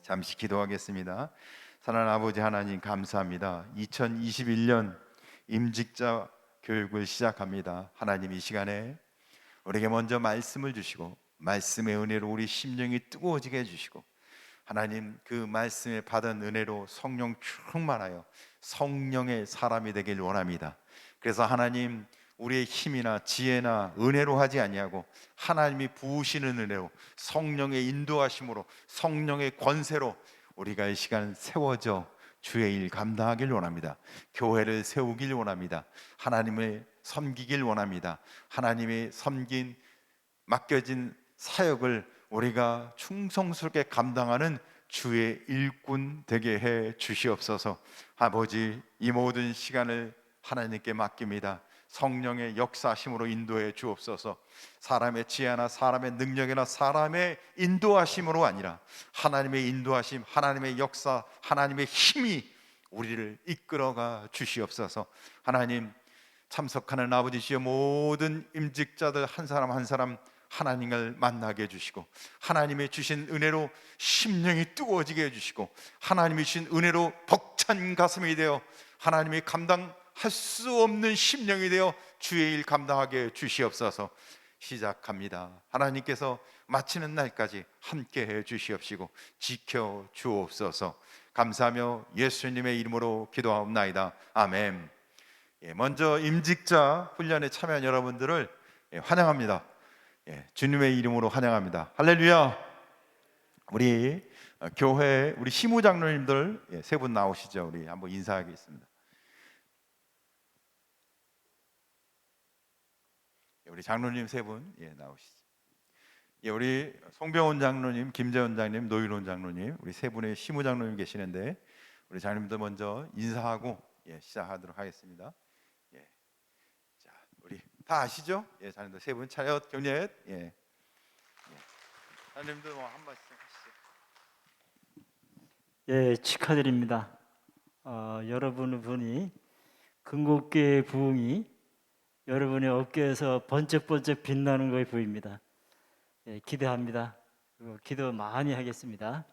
잠시 기도하겠습니다. 사랑하는 아버지 하나님, 감사합니다. 2021년 임직자 교육을 시작합니다. 하나님, 이 시간에 우리에게 먼저 말씀을 주시고 말씀의 은혜로 우리 심령이 뜨거워지게 해주시고, 하나님, 그 말씀에 받은 은혜로 성령 충만하여 성령의 사람이 되길 원합니다. 그래서 하나님, 우리의 힘이나 지혜나 은혜로 하지 아니하고 하나님이 부으시는 은혜로, 성령의 인도하심으로, 성령의 권세로 우리가 이 시간 세워져 주의 일 감당하길 원합니다. 교회를 세우길 원합니다. 하나님을 섬기길 원합니다. 하나님의 섬긴 맡겨진 사역을 우리가 충성스럽게 감당하는 주의 일꾼 되게 해 주시옵소서. 아버지, 이 모든 시간을 하나님께 맡깁니다. 성령의 역사심으로 인도해 주옵소서. 사람의 지혜나 사람의 능력이나 사람의 인도하심으로 아니라 하나님의 인도하심, 하나님의 역사, 하나님의 힘이 우리를 이끌어가 주시옵소서. 하나님, 참석하는 아버지시여, 모든 임직자들 한 사람 한 사람 하나님을 만나게 해주시고, 하나님의 주신 은혜로 심령이 뜨거워지게 해주시고, 하나님이 주신 은혜로 벅찬 가슴이 되어 하나님이 감당할 수 없는 심령이 되어 주의 일 감당하게 주시옵소서. 시작합니다. 하나님께서 마치는 날까지 함께 해 주시옵시고 지켜 주옵소서. 감사하며 예수님의 이름으로 기도하옵나이다. 아멘. 먼저 임직자 훈련에 참여한 여러분들을 환영합니다. 주님의 이름으로 환영합니다. 할렐루야. 우리 교회 우리 시무장로님들 세 분 나오시죠. 우리 한번 인사하겠습니다. 우리 장로님 세 분 나오시죠. 우리 송병훈 장로님, 김재원 장로님, 노일원 장로님, 우리 세 분의 시무장로님 계시는데, 우리 장로님들 먼저 인사하고 시작하도록 하겠습니다. 자, 우리 다 아시죠? 장로님들 세 분 차렷 경례. 장로님들 한 말씀 하시죠. 축하드립니다. 여러분이 근곡교의 부흥이 여러분의 어깨에서 번쩍번쩍 빛나는 것이 보입니다. 기대합니다. 그리고 기도 많이 하겠습니다.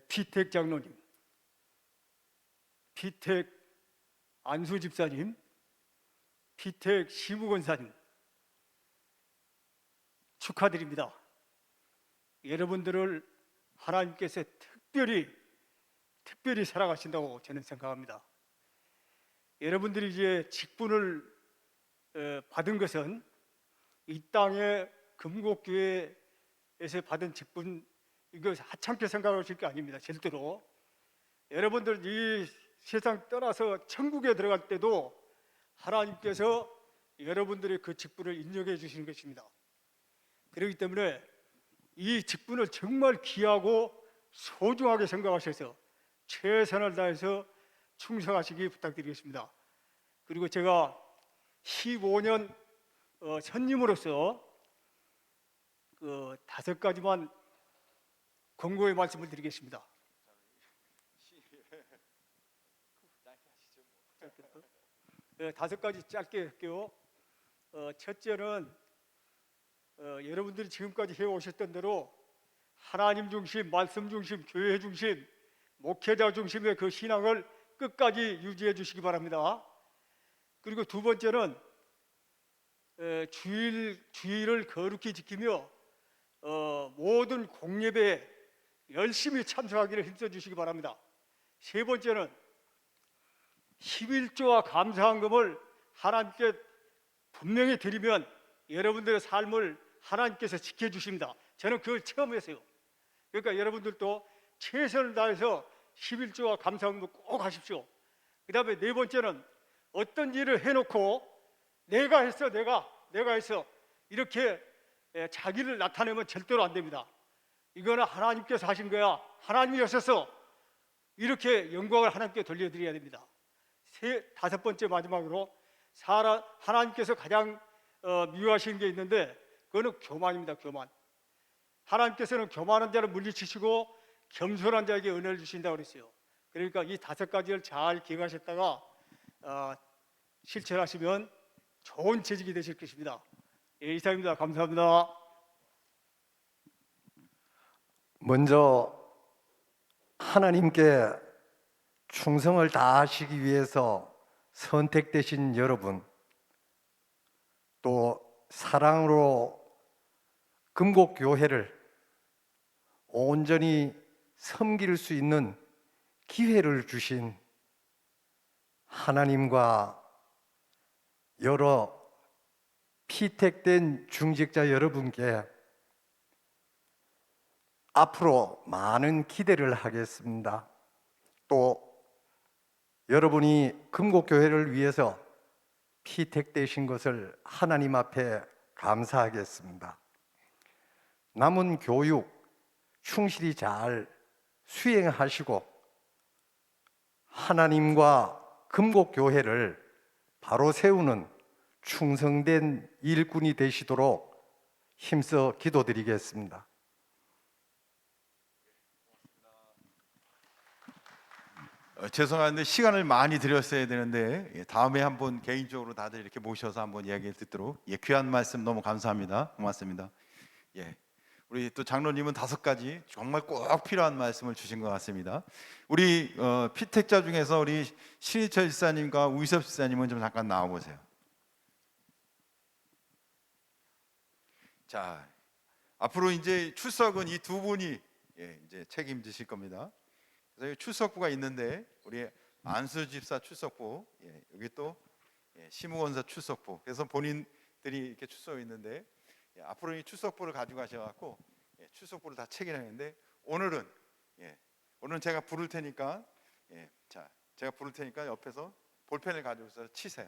피택 장로님, 피택 안수 집사님, 피택 시무권사님, 축하드립니다. 여러분들을 하나님께서 특별히 사랑하신다고 저는 생각합니다. 여러분들이 이제 직분을 받은 것은 이 땅의 금곡교회에서 받은 직분, 이거 하찮게 생각하실 게 아닙니다. 절대로. 여러분들 이 세상 떠나서 천국에 들어갈 때도 하나님께서 여러분들의 그 직분을 인정해 주시는 것입니다. 그렇기 때문에 이 직분을 정말 귀하고 소중하게 생각하셔서 최선을 다해서 충성하시기 부탁드리겠습니다. 그리고 제가 15년 선임으로서 그 5가지만 권고의 말씀을 드리겠습니다. 5가지 짧게 할게요. 첫째는 여러분들이 지금까지 해오셨던 대로 하나님 중심, 말씀 중심, 교회 중심, 목회자 중심의 그 신앙을 끝까지 유지해 주시기 바랍니다. 그리고 두 번째는 주일을 거룩히 지키며 모든 공예배에 열심히 참석하기를 힘써 주시기 바랍니다. 세 번째는 11조와 감사헌금을 하나님께 분명히 드리면 여러분들의 삶을 하나님께서 지켜주십니다. 저는 그걸 체험했어요. 그러니까 여러분들도 최선을 다해서 11조와 감사헌금을 꼭 하십시오. 그 다음에 네 번째는 어떤 일을 해놓고 내가 했어 이렇게 자기를 나타내면 절대로 안 됩니다. 이거는 하나님께서 하신 거야, 하나님이 하셔서, 이렇게 영광을 하나님께 돌려드려야 됩니다. 다섯 번째 마지막으로 하나님께서 가장 미워하시는 게 있는데, 그거는 교만입니다. 교만. 하나님께서는 교만한 자를 물리치시고 겸손한 자에게 은혜를 주신다고 그랬어요. 그러니까 이 5가지를 잘 기억하셨다가 실천하시면 좋은 재직이 되실 것입니다. 이상입니다. 감사합니다. 먼저 하나님께 충성을 다하시기 위해서 선택되신 여러분, 또 사랑으로 금곡교회를 온전히 섬길 수 있는 기회를 주신 하나님과 여러 피택된 중직자 여러분께 앞으로 많은 기대를 하겠습니다. 또 여러분이 금곡교회를 위해서 피택되신 것을 하나님 앞에 감사하겠습니다. 남은 교육 충실히 잘 수행하시고 하나님과 금곡교회를 바로 세우는 충성된 일꾼이 되시도록 힘써 기도드리겠습니다. 죄송한데 시간을 많이 드렸어야 되는데 다음에 한번 개인적으로 다들 이렇게 모셔서 한번 이야기를 듣도록 귀한 말씀 너무 감사합니다. 고맙습니다. 우리 또 장로님은 5가지 정말 꼭 필요한 말씀을 주신 것 같습니다. 우리 피택자 중에서 우리 신희철 지사님과 우이섭 지사님은 좀 잠깐 나와 보세요. 자, 앞으로 이제 출석은 이 두 분이 이제 책임지실 겁니다. 그래서 출석부가 있는데 우리 안수 집사 출석부, 여기 또 시무원사 출석부. 그래서 본인들이 이렇게 출석이 있는데 앞으로 이 출석부를 가지고 가셔갖고 출석부를 다 책임하는데 오늘은 제가 부를 테니까 제가 부를 테니까 옆에서 볼펜을 가져오셔서 치세요.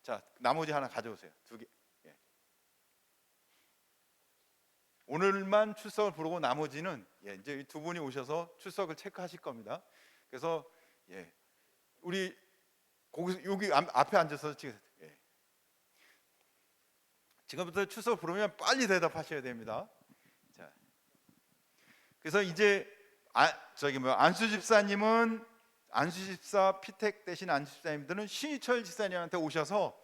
자, 나머지 하나 가져오세요. 2개. 오늘만 출석을 부르고 나머지는 이제 두 분이 오셔서 출석을 체크하실 겁니다. 그래서 우리 거기서 여기 앞에 앉아서 지금부터 출석 부르면 빨리 대답하셔야 됩니다. 자, 그래서 이제 안수 집사님은 안수 집사 피택 대신 안수 집사님들은 신희철 집사님한테 오셔서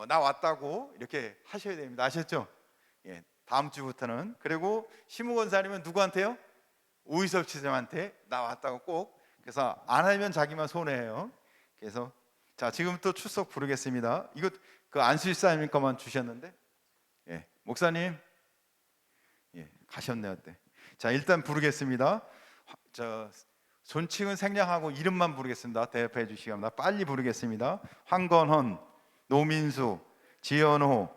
나 왔다고 이렇게 하셔야 됩니다. 아셨죠? 다음 주부터는. 그리고 시무 권사님은 누구한테요? 우이섭 지사님한테 나 왔다고 꼭. 그래서 안 하면 자기만 손해예요. 그래서 자, 지금부터 출석 부르겠습니다. 이거 그 안수 집사님 것만 주셨는데 목사님 가셨네요. 그때. 자, 일단 부르겠습니다. 존칭은 생략하고 이름만 부르겠습니다. 대답해 주시기 바랍니다. 빨리 부르겠습니다. 황건헌, 노민수, 지연호,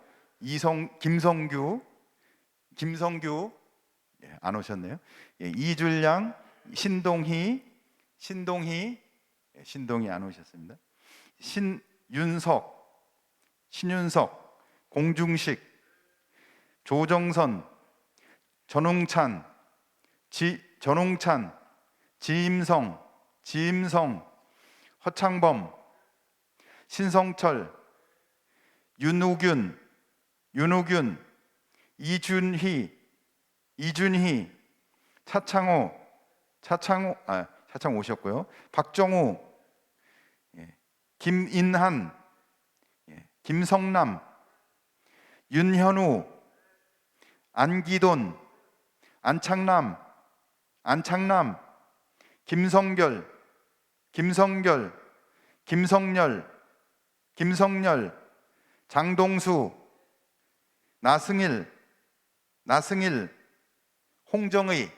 김성규 안 오셨네요. 이줄양, 신동희 안 오셨습니다. 신윤석, 공중식, 조정선, 전웅찬, 지임성, 허창범, 신성철, 윤우균, 이준희, 차창호 오셨고요. 박정우, 김인한, 김성남, 윤현우, 안기돈, 안창남, 김성결, 김성열, 장동수, 나승일, 홍정의.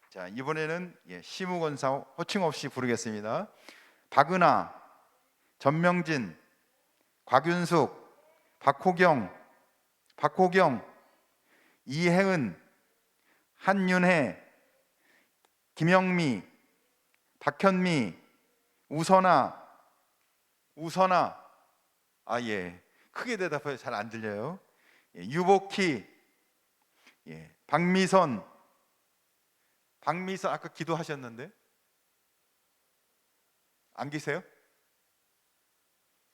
자, 이번에는 시무권사 호칭 없이 부르겠습니다. 박은하, 전명진, 곽윤숙, 박호경, 이혜은, 한윤혜, 김영미, 박현미, 우선아. 크게 대답해요. 잘 안 들려요. 유복희, 박미선 아까 기도하셨는데 안 계세요?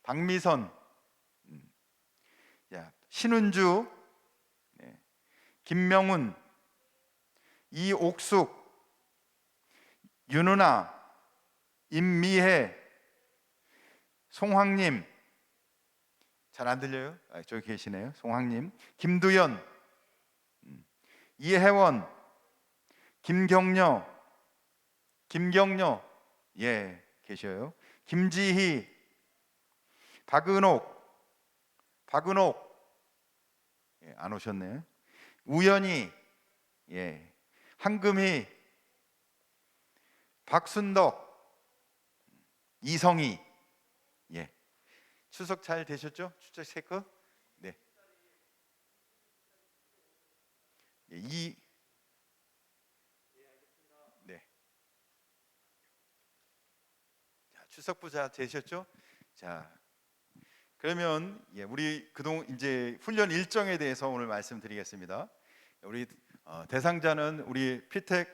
박미선, 신은주, 김명훈, 이옥숙, 윤은아, 임미혜, 송황님. 잘 안 들려요? 저기 계시네요. 송황님, 김두연, 이혜원, 김경녀, 예, 계셔요. 김지희, 박은옥, 예, 안 오셨네. 우연히, 예, 한금희, 박순덕, 이성희, 예. 추석 잘 되셨죠? 추석 체크? 네. 예, 네. 자, 추석 부자 되셨죠? 자, 그러면 예, 우리 그동 이제 훈련 일정에 대해서 오늘 말씀드리겠습니다. 우리 대상자는 우리 피택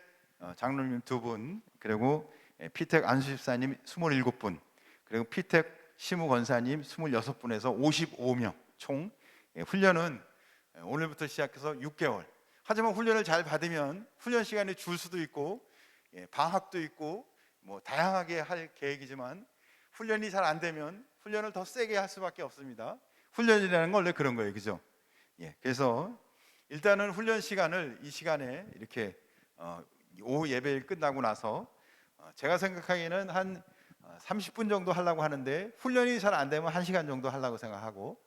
장로님 2분, 그리고 피택 안수집사님 27분, 그리고 피택 시무 권사님 26분에서 55명 총. 훈련은 오늘부터 시작해서 6개월. 하지만 훈련을 잘 받으면 훈련 시간이 줄 수도 있고 방학도 있고 뭐 다양하게 할 계획이지만, 훈련이 잘 안 되면 훈련을 더 세게 할 수밖에 없습니다. 훈련이라는 건 원래 그런 거예요, 그죠? 예, 그래서 일단은 훈련 시간을 이 시간에 이렇게 오후 예배 끝나고 나서 제가 생각하기에는 한 30분 정도 하려고 하는데, 훈련이 잘 안 되면 1시간 정도 하려고 생각하고,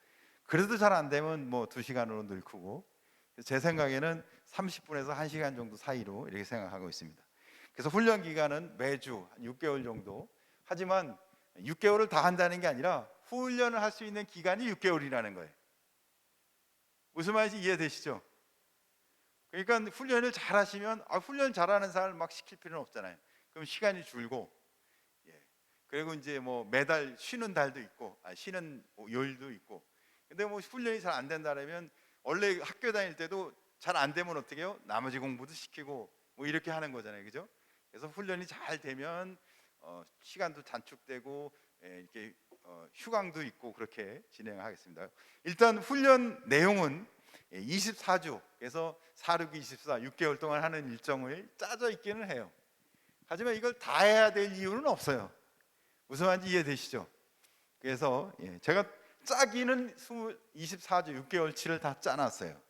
그래도 잘 안 되면 뭐 2시간으로 늘고, 제 생각에는 30분에서 1시간 정도 사이로 이렇게 생각하고 있습니다. 그래서 훈련 기간은 매주 한 6개월 정도. 하지만 6개월을 다 한다는 게 아니라 훈련을 할 수 있는 기간이 6개월이라는 거예요. 무슨 말인지 이해되시죠? 그러니까 훈련을 잘 하시면, 훈련 잘하는 사람을 막 시킬 필요는 없잖아요. 그럼 시간이 줄고, 예. 그리고 이제 뭐 매달 쉬는 달도 있고, 쉬는 요일도 있고. 근데 뭐 훈련이 잘 안 된다면, 원래 학교 다닐 때도 잘 안 되면 어떻게 해요? 나머지 공부도 시키고 뭐 이렇게 하는 거잖아요, 그죠? 그래서 훈련이 잘 되면 시간도 단축되고, 이렇게 휴강도 있고, 그렇게 진행하겠습니다. 일단 훈련 내용은 24주, 그래서 4, 6, 24, 6개월 동안 하는 일정을 짜져 있기는 해요. 하지만 이걸 다 해야 될 이유는 없어요. 무슨 말인지 이해되시죠? 그래서 제가 짜기는 24주 6개월치를 다 짜놨어요.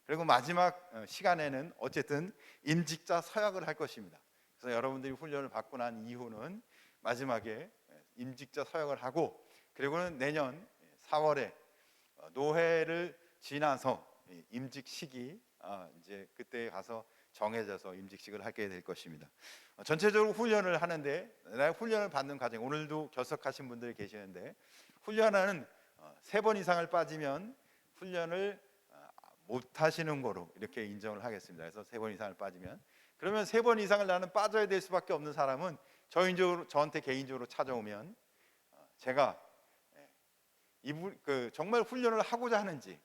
그리고 마지막 시간에는 어쨌든 임직자 서약을 할 것입니다. 그래서 여러분들이 훈련을 받고 난 이후는 마지막에 임직자 서약을 하고, 그리고는 내년 4월에 노회를 지나서 임직 시기, 이제 그때 가서 정해져서 임직식을 하게 될 것입니다. 전체적으로 훈련을 하는데, 내가 훈련을 받는 과정, 오늘도 결석하신 분들이 계시는데, 훈련하는 3번 이상을 빠지면 훈련을 못 하시는 거로 이렇게 인정을 하겠습니다. 그래서 3번 이상을 빠지면, 그러면 3번 이상을 나는 빠져야 될 수밖에 없는 사람은 저한테 개인적으로 찾아오면, 제가 정말 훈련을 하고자 하는지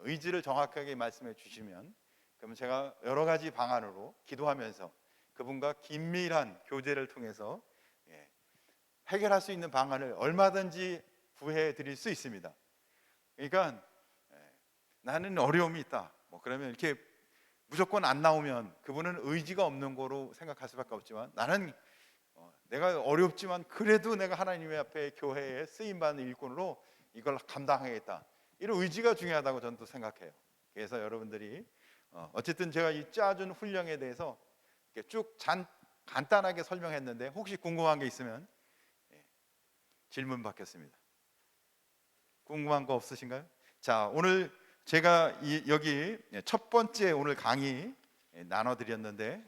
의지를 정확하게 말씀해 주시면, 그러면 제가 여러 가지 방안으로 기도하면서 그분과 긴밀한 교제를 통해서 해결할 수 있는 방안을 얼마든지 구해 드릴 수 있습니다. 그러니까 나는 어려움이 있다, 뭐 그러면 이렇게 무조건 안 나오면 그분은 의지가 없는 거로 생각할 수밖에 없지만, 나는 내가 어렵지만 그래도 내가 하나님의 앞에 교회에 쓰임받는 일꾼으로 이걸 감당하겠다, 이런 의지가 중요하다고 저는 또 생각해요. 그래서 여러분들이 어쨌든 제가 이 짜준 훈련에 대해서 이렇게 쭉 간단하게 설명했는데, 혹시 궁금한 게 있으면 질문 받겠습니다. 궁금한 거 없으신가요? 자, 오늘 제가 여기 첫 번째 오늘 강의 나눠드렸는데,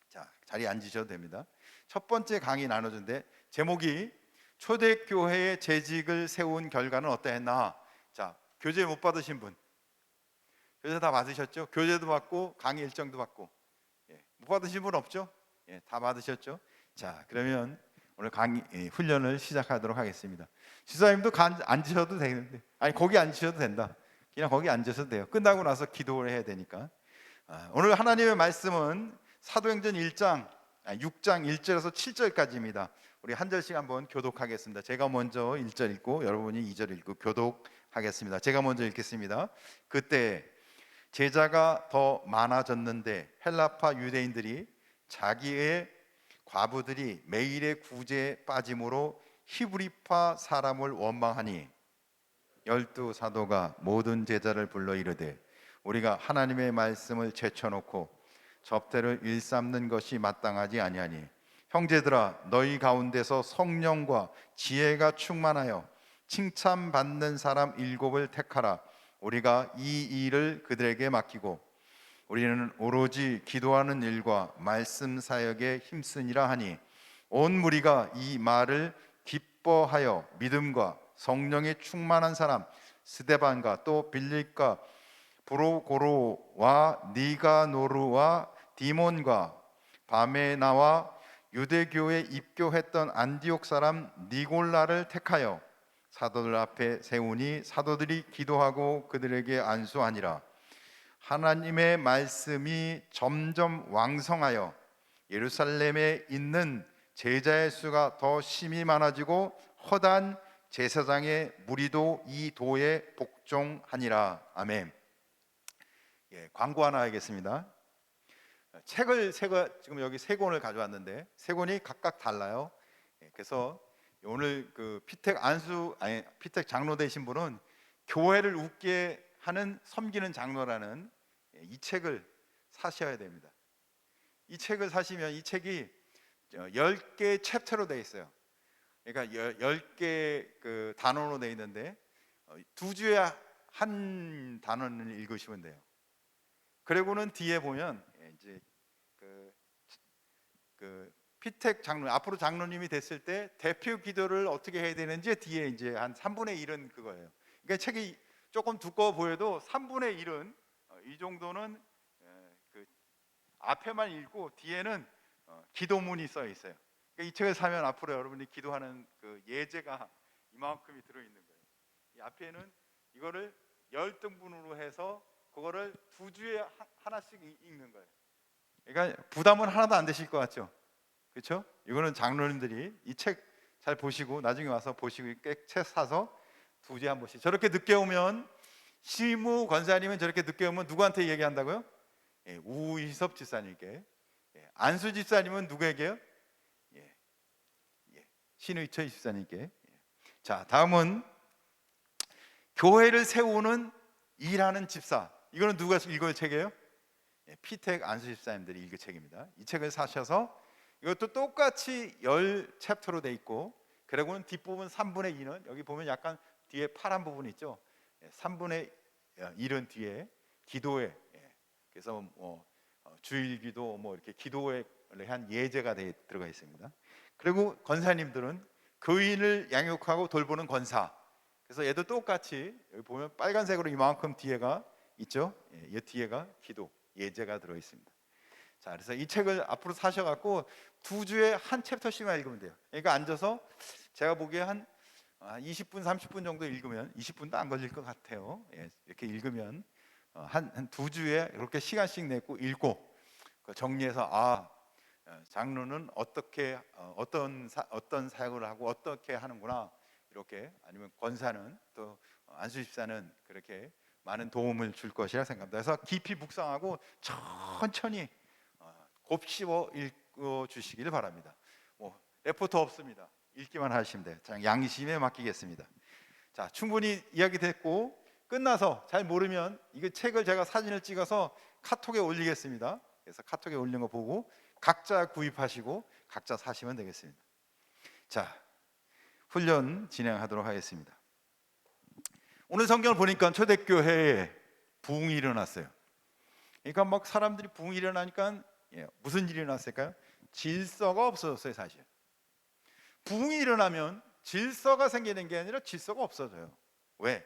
자, 자리에 앉으셔도 됩니다. 첫 번째 강의 나눠준데, 제목이 초대교회의 재직을 세운 결과는 어떠했나. 자, 교재 못 받으신 분, 교재 다 받으셨죠? 교재도 받고 강의 일정도 받고, 못 받으신 분 없죠? 다 받으셨죠? 자, 그러면 오늘 강의 훈련을 시작하도록 하겠습니다. 지사님도 앉으셔도 되는데, 거기 앉으셔도 된다. 그냥 거기 앉으셔도 돼요. 끝나고 나서 기도를 해야 되니까. 오늘 하나님의 말씀은 사도행전 6장 1절에서 7절까지입니다. 우리 한 절씩 한번 교독하겠습니다. 제가 먼저 1절 읽고 여러분이 2절 읽고 교독하겠습니다. 제가 먼저 읽겠습니다. 그때 제자가 더 많아졌는데 헬라파 유대인들이 자기의 과부들이 매일의 구제에 빠짐으로 히브리파 사람을 원망하니, 12 사도가 모든 제자를 불러 이르되, 우리가 하나님의 말씀을 제쳐놓고 접대를 일삼는 것이 마땅하지 아니하니 형제들아 너희 가운데서 성령과 지혜가 충만하여 칭찬받는 사람 7을 택하라. 우리가 이 일을 그들에게 맡기고 우리는 오로지 기도하는 일과 말씀 사역에 힘쓰니라 하니 온 무리가 이 말을 기뻐하여 믿음과 성령에 충만한 사람 스데반과 또 빌립과 브로고로와 니가노르와 디몬과 바메나와 유대교에 입교했던 안디옥 사람 니골라를 택하여 사도들 앞에 세우니 사도들이 기도하고 그들에게 안수하니라. 하나님의 말씀이 점점 왕성하여 예루살렘에 있는 제자의 수가 더 심히 많아지고 허다한 제사장의 무리도 이 도에 복종하니라. 아멘. 광고 하나 하겠습니다. 책을 지금 여기 3권을 가져왔는데 3권이 각각 달라요. 그래서 오늘 그 피택 장로 되신 분은 교회를 웃게 하는 섬기는 장로라는 이 책을 사셔야 됩니다. 이 책을 사시면 이 책이 10개 챕터로 되어 있어요. 그러니까 10개 그 단원으로 되어 있는데 2주에 한 단원을 읽으시면 돼요. 그리고는 뒤에 보면 이제 그 피택 장로 앞으로 장로님이 됐을 때 대표 기도를 어떻게 해야 되는지 뒤에 이제 한 3분의 1은 그거예요. 그러니까 책이 조금 두꺼워 보여도 3분의 1은 이 정도는 그 앞에만 읽고 뒤에는 기도문이 써 있어요. 그러니까 이 책을 사면 앞으로 여러분이 기도하는 그 예제가 이만큼이 들어 있는 거예요. 이 앞에는 이거를 10등분으로 해서 그거를 2주에 하나씩 읽는 거예요. 그러니까 부담은 하나도 안 되실 것 같죠? 그렇죠? 이거는 장로님들이 이 책 잘 보시고 나중에 와서 보시고 책 사서 2주에 한 번씩 저렇게 늦게 오면 시무 권사님은 저렇게 늦게 오면 누구한테 얘기한다고요? 우희섭 집사님께. 안수 집사님은 누구에게요? 신의철 집사님께. 자, 다음은 교회를 세우는 일하는 집사. 이거는 누가 읽을 책이에요? 피택 안수 집사님들이 읽을 책입니다. 이 책을 사셔서 이것도 똑같이 10챕터로 돼 있고 그리고는 뒷부분 3분의 2는 여기 보면 약간 뒤에 파란 부분 있죠? 3분의 1은 뒤에 기도에 그래서 뭐 주일기도 뭐 이렇게 기도에 한 예제가 들어가 있습니다. 그리고 권사님들은 교인을 양육하고 돌보는 권사. 그래서 얘도 똑같이 여기 보면 빨간색으로 이만큼 뒤에가 있죠? 이 뒤에가 기도 예제가 들어 있습니다. 자, 그래서 이 책을 앞으로 사셔갖고 2주에 한 챕터씩만 읽으면 돼요. 그러니까 앉아서 제가 보기에 한 20분, 30분 정도 읽으면 20분도 안 걸릴 것 같아요. 이렇게 읽으면 한 2주에 이렇게 시간씩 내고 읽고 정리해서 장로는 어떻게 어떤 사역을 하고 어떻게 하는구나 이렇게 아니면 권사는 또 안수 집사는 그렇게 많은 도움을 줄 것이라 생각합니다. 그래서 깊이 묵상하고 천천히 곱씹어 읽어 주시기를 바랍니다. 뭐 레포트 없습니다. 읽기만 하시면 돼요. 양심에 맡기겠습니다. 자, 충분히 이야기 됐고 끝나서 잘 모르면 이 책을 제가 사진을 찍어서 카톡에 올리겠습니다. 그래서 카톡에 올린 거 보고 각자 구입하시고 각자 사시면 되겠습니다. 자, 훈련 진행하도록 하겠습니다. 오늘 성경을 보니까 초대교회에 부흥이 일어났어요. 그러니까 막 사람들이 부흥이 일어나니까 무슨 일이 일어났을까요? 질서가 없어졌어요. 사실 부흥이 일어나면 질서가 생기는 게 아니라 질서가 없어져요. 왜?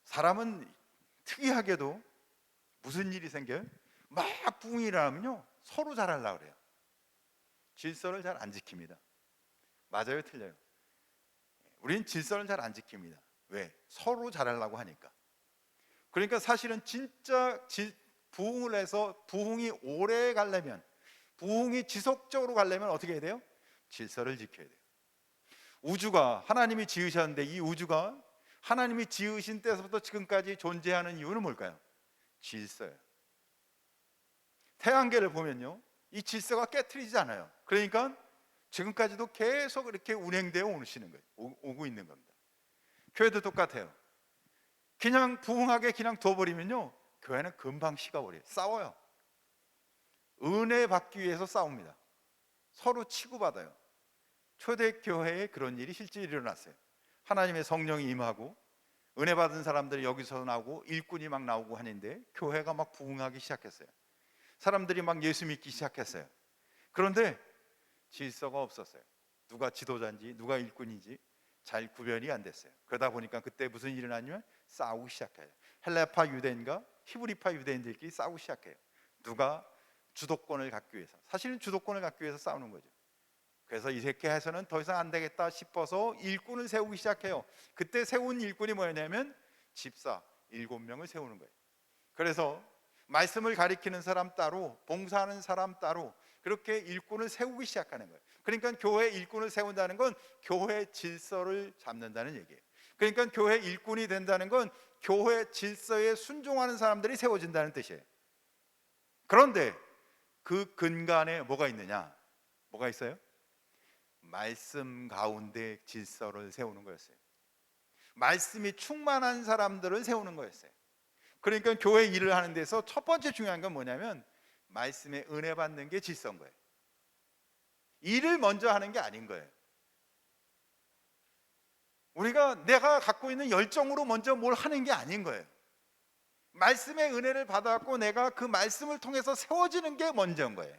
사람은 특이하게도 무슨 일이 생겨요? 막 부흥이 일어나면요 서로 잘하려고 그래요. 질서를 잘 안 지킵니다. 맞아요, 틀려요? 우리는 질서를 잘 안 지킵니다. 왜? 서로 잘하려고 하니까. 그러니까 사실은 진짜 부흥을 해서 부흥이 오래 가려면, 부흥이 지속적으로 가려면 어떻게 해야 돼요? 질서를 지켜야 돼요. 우주가 하나님이 지으셨는데 이 우주가 하나님이 지으신 때부터 지금까지 존재하는 이유는 뭘까요? 질서예요. 태양계를 보면요 이 질서가 깨트리지 않아요. 그러니까 지금까지도 계속 이렇게 운행되어 오고 있는 겁니다. 교회도 똑같아요. 그냥 부흥하게 그냥 둬버리면요 교회는 금방 식어버려요. 싸워요. 은혜 받기 위해서 싸웁니다. 서로 치고받아요. 초대교회에 그런 일이 실제 일어났어요. 하나님의 성령이 임하고 은혜 받은 사람들이 여기서 나오고 일꾼이 막 나오고 하는데 교회가 막 부흥하기 시작했어요. 사람들이 막 예수 믿기 시작했어요. 그런데 질서가 없었어요. 누가 지도자인지 누가 일꾼인지 잘 구별이 안 됐어요. 그러다 보니까 그때 무슨 일이 일어나냐면 싸우기 시작해요. 헬라파 유대인과 히브리파 유대인들끼리 싸우기 시작해요. 누가 주도권을 갖기 위해서, 사실은 주도권을 갖기 위해서 싸우는 거죠. 그래서 이렇게 해서는 더 이상 안 되겠다 싶어서 일꾼을 세우기 시작해요. 그때 세운 일꾼이 뭐냐면 집사 7명을 세우는 거예요. 그래서 말씀을 가리키는 사람 따로, 봉사하는 사람 따로, 그렇게 일꾼을 세우기 시작하는 거예요. 그러니까 교회 일꾼을 세운다는 건 교회 질서를 잡는다는 얘기예요. 그러니까 교회 일꾼이 된다는 건 교회 질서에 순종하는 사람들이 세워진다는 뜻이에요. 그런데 그 근간에 뭐가 있느냐? 뭐가 있어요? 말씀 가운데 질서를 세우는 거였어요. 말씀이 충만한 사람들을 세우는 거였어요. 그러니까 교회 일을 하는 데서 첫 번째 중요한 건 뭐냐면 말씀에 은혜 받는 게 질서인 거예요. 일을 먼저 하는 게 아닌 거예요. 우리가 내가 갖고 있는 열정으로 먼저 뭘 하는 게 아닌 거예요. 말씀의 은혜를 받았고 내가 그 말씀을 통해서 세워지는 게 먼저인 거예요.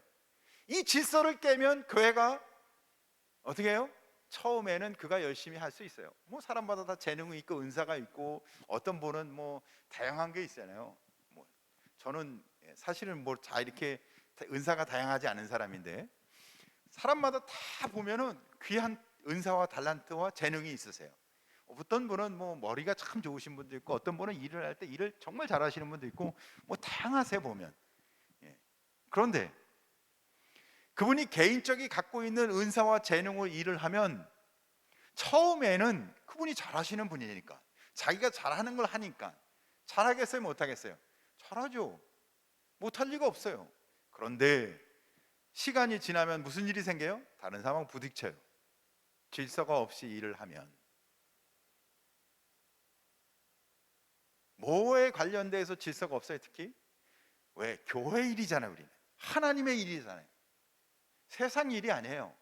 이 질서를 깨면 교회가 어떻게 해요? 처음에는 그가 열심히 할 수 있어요. 뭐 사람마다 다 재능이 있고 은사가 있고 어떤 분은 뭐 다양한 게 있잖아요. 뭐 저는 사실은 뭐 다 이렇게 은사가 다양하지 않은 사람인데 사람마다 다 보면은 귀한 은사와 달란트와 재능이 있으세요. 어떤 분은 뭐 머리가 참 좋으신 분도 있고 어떤 분은 일을 할 때 일을 정말 잘하시는 분도 있고 뭐 다양하세요 보면. 그런데 그분이 개인적이 갖고 있는 은사와 재능으로 일을 하면 처음에는 그분이 잘하시는 분이니까 자기가 잘하는 걸 하니까 잘하겠어요 못하겠어요? 잘하죠. 못할 리가 없어요. 그런데 시간이 지나면 무슨 일이 생겨요? 다른 사람하고 부딪혀요. 질서가 없이 일을 하면. 뭐에 관련돼서 질서가 없어요? 특히 왜? 교회 일이잖아요. 우리는 하나님의 일이잖아요. 세상 일이 아니에요.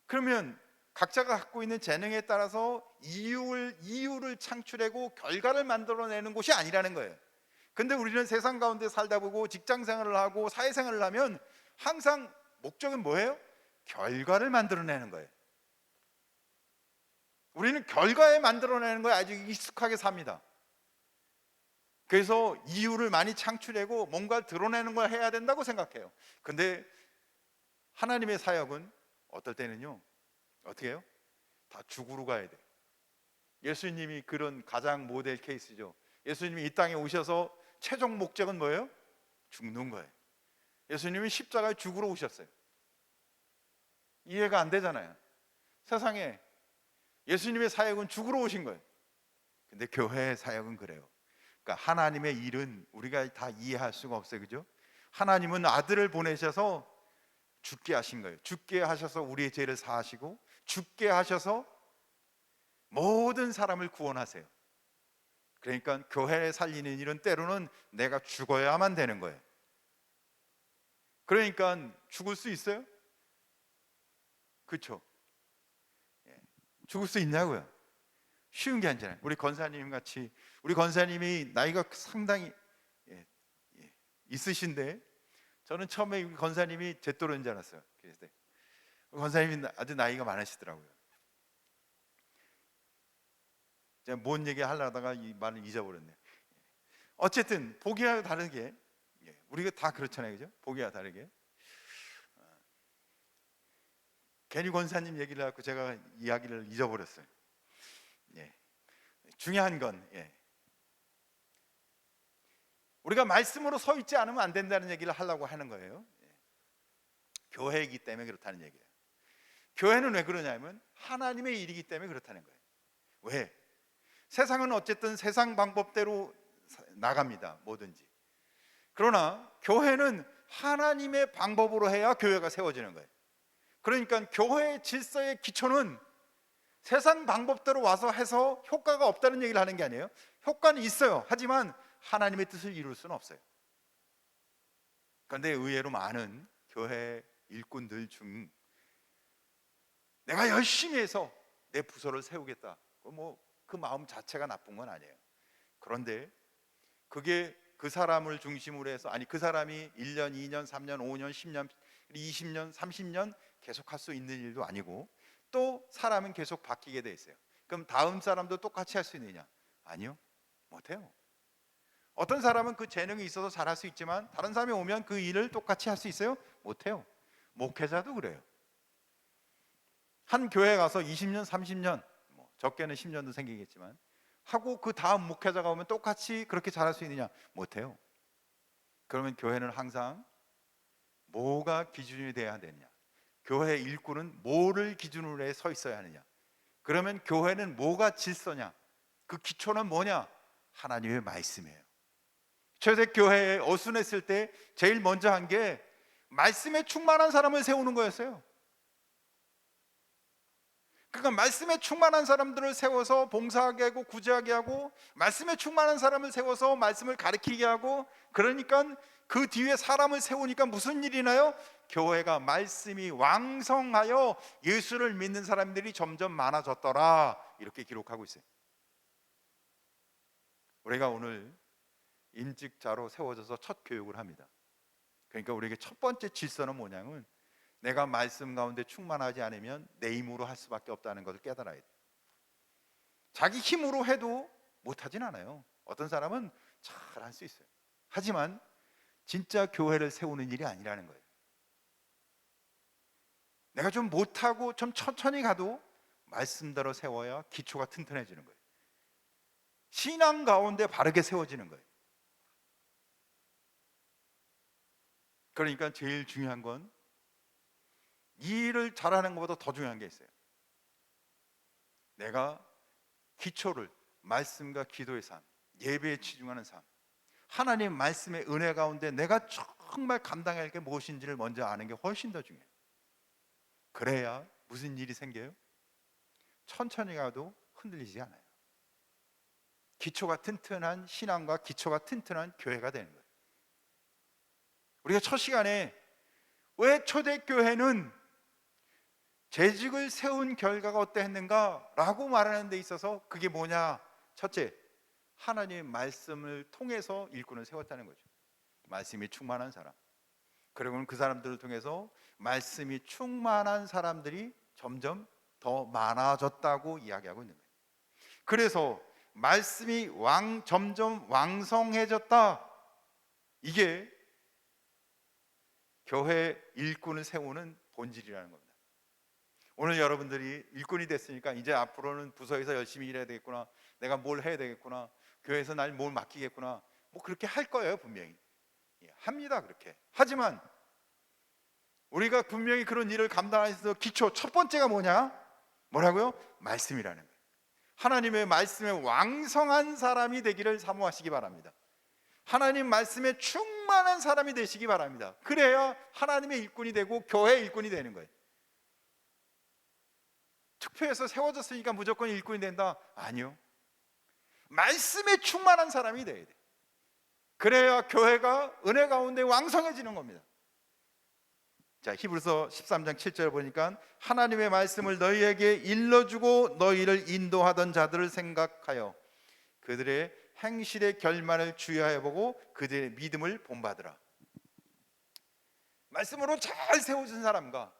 그러면 각자가 갖고 있는 재능에 따라서 이유를 창출하고 결과를 만들어내는 곳이 아니라는 거예요. 근데 우리는 세상 가운데 살다 보고 직장 생활을 하고 사회 생활을 하면 항상 목적은 뭐예요? 결과를 만들어내는 거예요. 우리는 결과에 만들어내는 거에 아주 익숙하게 삽니다. 그래서 이유를 많이 창출하고 뭔가를 드러내는 걸 해야 된다고 생각해요. 근데 하나님의 사역은 어떨 때는요 어떻게 해요? 다 죽으러 가야 돼. 예수님이 그런 가장 모델 케이스죠. 예수님이 이 땅에 오셔서 최종 목적은 뭐예요? 죽는 거예요. 예수님이 십자가에 죽으러 오셨어요. 이해가 안 되잖아요. 세상에 예수님의 사역은 죽으러 오신 거예요. 근데 교회의 사역은 그래요. 그러니까 하나님의 일은 우리가 다 이해할 수가 없어요. 그죠? 하나님은 아들을 보내셔서 죽게 하신 거예요. 죽게 하셔서 우리의 죄를 사하시고 죽게 하셔서 모든 사람을 구원하세요. 그러니까 교회를 살리는 일은 때로는 내가 죽어야만 되는 거예요. 그러니까 죽을 수 있어요? 그렇죠? 죽을 수 있냐고요? 쉬운 게 아니잖아요. 우리 권사님 같이 우리 권사님이 나이가 상당히 있으신데 저는 처음에 권사님이 제 또래인 줄 알았어요. 그래서 권사님이 아주 나이가 많으시더라고요. 제가 뭔 얘기 하려다가 이 말을 잊어버렸네요. 어쨌든 보기와 다르게 우리가 다 그렇잖아요, 그죠? 보기와 다르게 괜히 권사님 얘기를 하고 제가 이야기를 잊어버렸어요. 중요한 건 우리가 말씀으로 서 있지 않으면 안 된다는 얘기를 하려고 하는 거예요. 교회이기 때문에 그렇다는 얘기예요. 교회는 왜 그러냐면 하나님의 일이기 때문에 그렇다는 거예요. 왜? 세상은 어쨌든 세상 방법대로 나갑니다. 뭐든지. 그러나 교회는 하나님의 방법으로 해야 교회가 세워지는 거예요. 그러니까 교회의 질서의 기초는 세상 방법대로 와서 해서 효과가 없다는 얘기를 하는 게 아니에요. 효과는 있어요. 하지만 하나님의 뜻을 이룰 수는 없어요. 그런데 의외로 많은 교회 일꾼들 중 내가 열심히 해서 내 부서를 세우겠다, 그 마음 자체가 나쁜 건 아니에요. 그런데 그게 그 사람을 중심으로 해서, 아니 그 사람이 1년, 2년, 3년, 5년, 10년, 20년, 30년 계속 할 수 있는 일도 아니고, 또 사람은 계속 바뀌게 돼 있어요. 그럼 다음 사람도 똑같이 할 수 있느냐? 아니요, 못해요. 어떤 사람은 그 재능이 있어서 잘할 수 있지만 다른 사람이 오면 그 일을 똑같이 할 수 있어요? 못해요. 목회자도 그래요. 한 교회 가서 20년, 30년, 적게는 10년도 생기겠지만 하고 그 다음 목회자가 오면 똑같이 그렇게 잘할 수 있느냐? 못해요. 그러면 교회는 항상 뭐가 기준이 돼야 되느냐? 교회 일꾼은 뭐를 기준으로 해 서 있어야 하느냐? 그러면 교회는 뭐가 질서냐? 그 기초는 뭐냐? 하나님의 말씀이에요. 초대교회에 어순했을 때 제일 먼저 한 게 말씀에 충만한 사람을 세우는 거였어요. 그러니까 말씀에 충만한 사람들을 세워서 봉사하게 하고 구제하게 하고, 말씀에 충만한 사람을 세워서 말씀을 가르치게 하고, 그러니까 그 뒤에 사람을 세우니까 무슨 일이 나요? 교회가 말씀이 왕성하여 예수를 믿는 사람들이 점점 많아졌더라, 이렇게 기록하고 있어요. 우리가 오늘 임직자로 세워져서 첫 교육을 합니다. 그러니까 우리에게 첫 번째 질서는 뭐냐면, 내가 말씀 가운데 충만하지 않으면 내 힘으로 할 수밖에 없다는 것을 깨달아야 돼. 자기 힘으로 해도 못하진 않아요. 어떤 사람은 잘 할 수 있어요. 하지만 진짜 교회를 세우는 일이 아니라는 거예요. 내가 좀 못하고 좀 천천히 가도 말씀대로 세워야 기초가 튼튼해지는 거예요. 신앙 가운데 바르게 세워지는 거예요. 그러니까 제일 중요한 건 이 일을 잘하는 것보다 더 중요한 게 있어요. 내가 기초를 말씀과 기도의 삶, 예배에 치중하는 삶, 하나님 말씀의 은혜 가운데 내가 정말 감당해야 할 게 무엇인지를 먼저 아는 게 훨씬 더 중요해요. 그래야 무슨 일이 생겨요? 천천히 가도 흔들리지 않아요. 기초가 튼튼한 신앙과 기초가 튼튼한 교회가 되는 거예요. 우리가 첫 시간에 왜 초대교회는 재직을 세운 결과가 어떠했는가 라고 말하는 데 있어서 그게 뭐냐? 첫째, 하나님의 말씀을 통해서 일꾼을 세웠다는 거죠. 말씀이 충만한 사람, 그리고는 그 사람들을 통해서 말씀이 충만한 사람들이 점점 더 많아졌다고 이야기하고 있는 거예요. 그래서 말씀이 점점 왕성해졌다, 이게 교회 일꾼을 세우는 본질이라는 겁니다. 오늘 여러분들이 일꾼이 됐으니까 이제 앞으로는 부서에서 열심히 일해야 되겠구나, 내가 뭘 해야 되겠구나, 교회에서 날 뭘 맡기겠구나, 그렇게 할 거예요. 분명히 합니다. 그렇게. 하지만 우리가 분명히 그런 일을 감당해서 기초 첫 번째가 뭐라고요? 말씀이라는 거예요. 하나님의 말씀에 왕성한 사람이 되기를 사모하시기 바랍니다. 하나님 말씀에 충만한 사람이 되시기 바랍니다. 그래야 하나님의 일꾼이 되고 교회의 일꾼이 되는 거예요. 투표해서 세워졌으니까 무조건 일꾼이 된다? 아니요. 말씀에 충만한 사람이 돼야 돼. 그래야 교회가 은혜 가운데 왕성해지는 겁니다. 자, 히브리서 13장 7절 보니까 하나님의 말씀을 너희에게 일러주고 너희를 인도하던 자들을 생각하여 그들의 행실의 결말을 주의하여 보고 그들의 믿음을 본받으라. 말씀으로 잘 세워진 사람과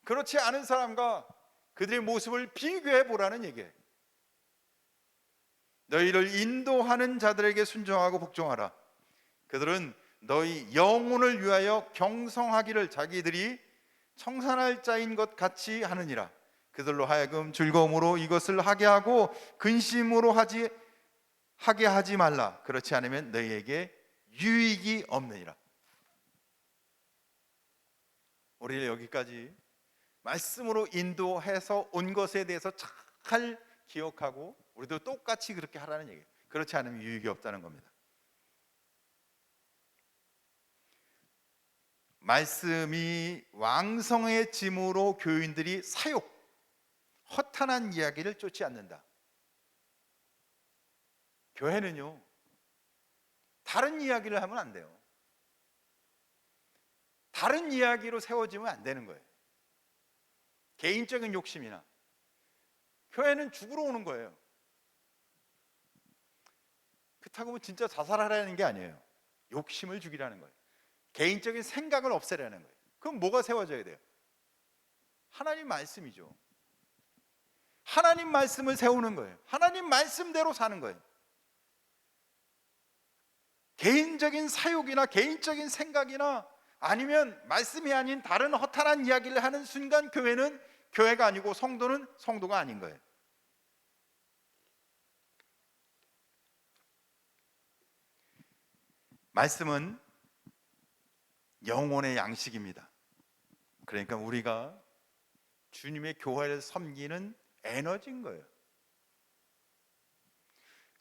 그렇지 않은 사람과 그들의 모습을 비교해 보라는 얘기예요. 너희를 인도하는 자들에게 순종하고 복종하라. 그들은 너희 영혼을 위하여 경성하기를 자기들이 청산할 자인 것 같이 하느니라. 그들로 하여금 즐거움으로 이것을 하게 하고 근심으로 하게 하지 말라. 그렇지 않으면 너희에게 유익이 없느니라. 우리를 여기까지 말씀으로 인도해서 온 것에 대해서 잘 기억하고 우리도 똑같이 그렇게 하라는 얘기예요. 그렇지 않으면 유익이 없다는 겁니다. 말씀이 왕성해짐으로 교인들이 허탄한 이야기를 쫓지 않는다. 교회는요, 다른 이야기를 하면 안 돼요. 다른 이야기로 세워지면 안 되는 거예요. 개인적인 욕심이나. 교회는 죽으러 오는 거예요. 그렇다고 뭐 진짜 자살하라는 게 아니에요. 욕심을 죽이라는 거예요. 개인적인 생각을 없애라는 거예요. 그럼 뭐가 세워져야 돼요? 하나님 말씀이죠. 하나님 말씀을 세우는 거예요. 하나님 말씀대로 사는 거예요. 개인적인 사욕이나 개인적인 생각이나 아니면 말씀이 아닌 다른 허탄한 이야기를 하는 순간 교회는 교회가 아니고 성도는 성도가 아닌 거예요. 말씀은 영혼의 양식입니다. 그러니까 우리가 주님의 교회를 섬기는 에너지인 거예요.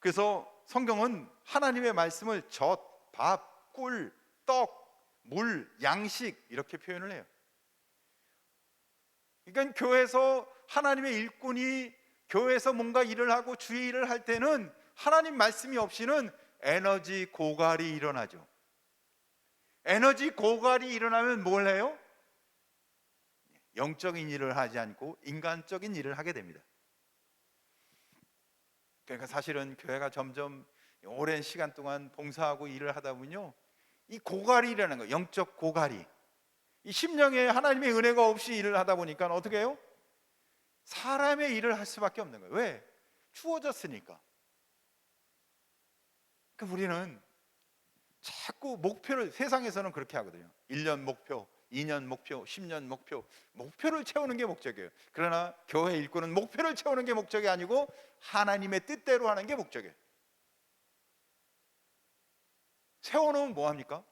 그래서 성경은 하나님의 말씀을 젖, 밥, 꿀, 떡, 물, 양식 이렇게 표현을 해요. 그러니까 교회에서 하나님의 일꾼이 교회에서 뭔가 일을 하고 주의 일을 할 때는 하나님 말씀이 없이는 에너지 고갈이 일어나죠. 에너지 고갈이 일어나면 뭘 해요? 영적인 일을 하지 않고 인간적인 일을 하게 됩니다. 그러니까 사실은 교회가 점점 오랜 시간 동안 봉사하고 일을 하다 보면요, 이 고갈이 일어나는 거예요. 영적 고갈이. 이 심령에 하나님의 은혜가 없이 일을 하다 보니까 어떻게 해요? 사람의 일을 할 수밖에 없는 거예요. 왜? 추워졌으니까. 그러니까 우리는 자꾸 목표를, 세상에서는 그렇게 하거든요. 1년 목표, 2년 목표, 10년 목표를 채우는 게 목적이에요. 그러나 교회 일꾼은 목표를 채우는 게 목적이 아니고 하나님의 뜻대로 하는 게 목적이에요. 세워놓으면 뭐합니까?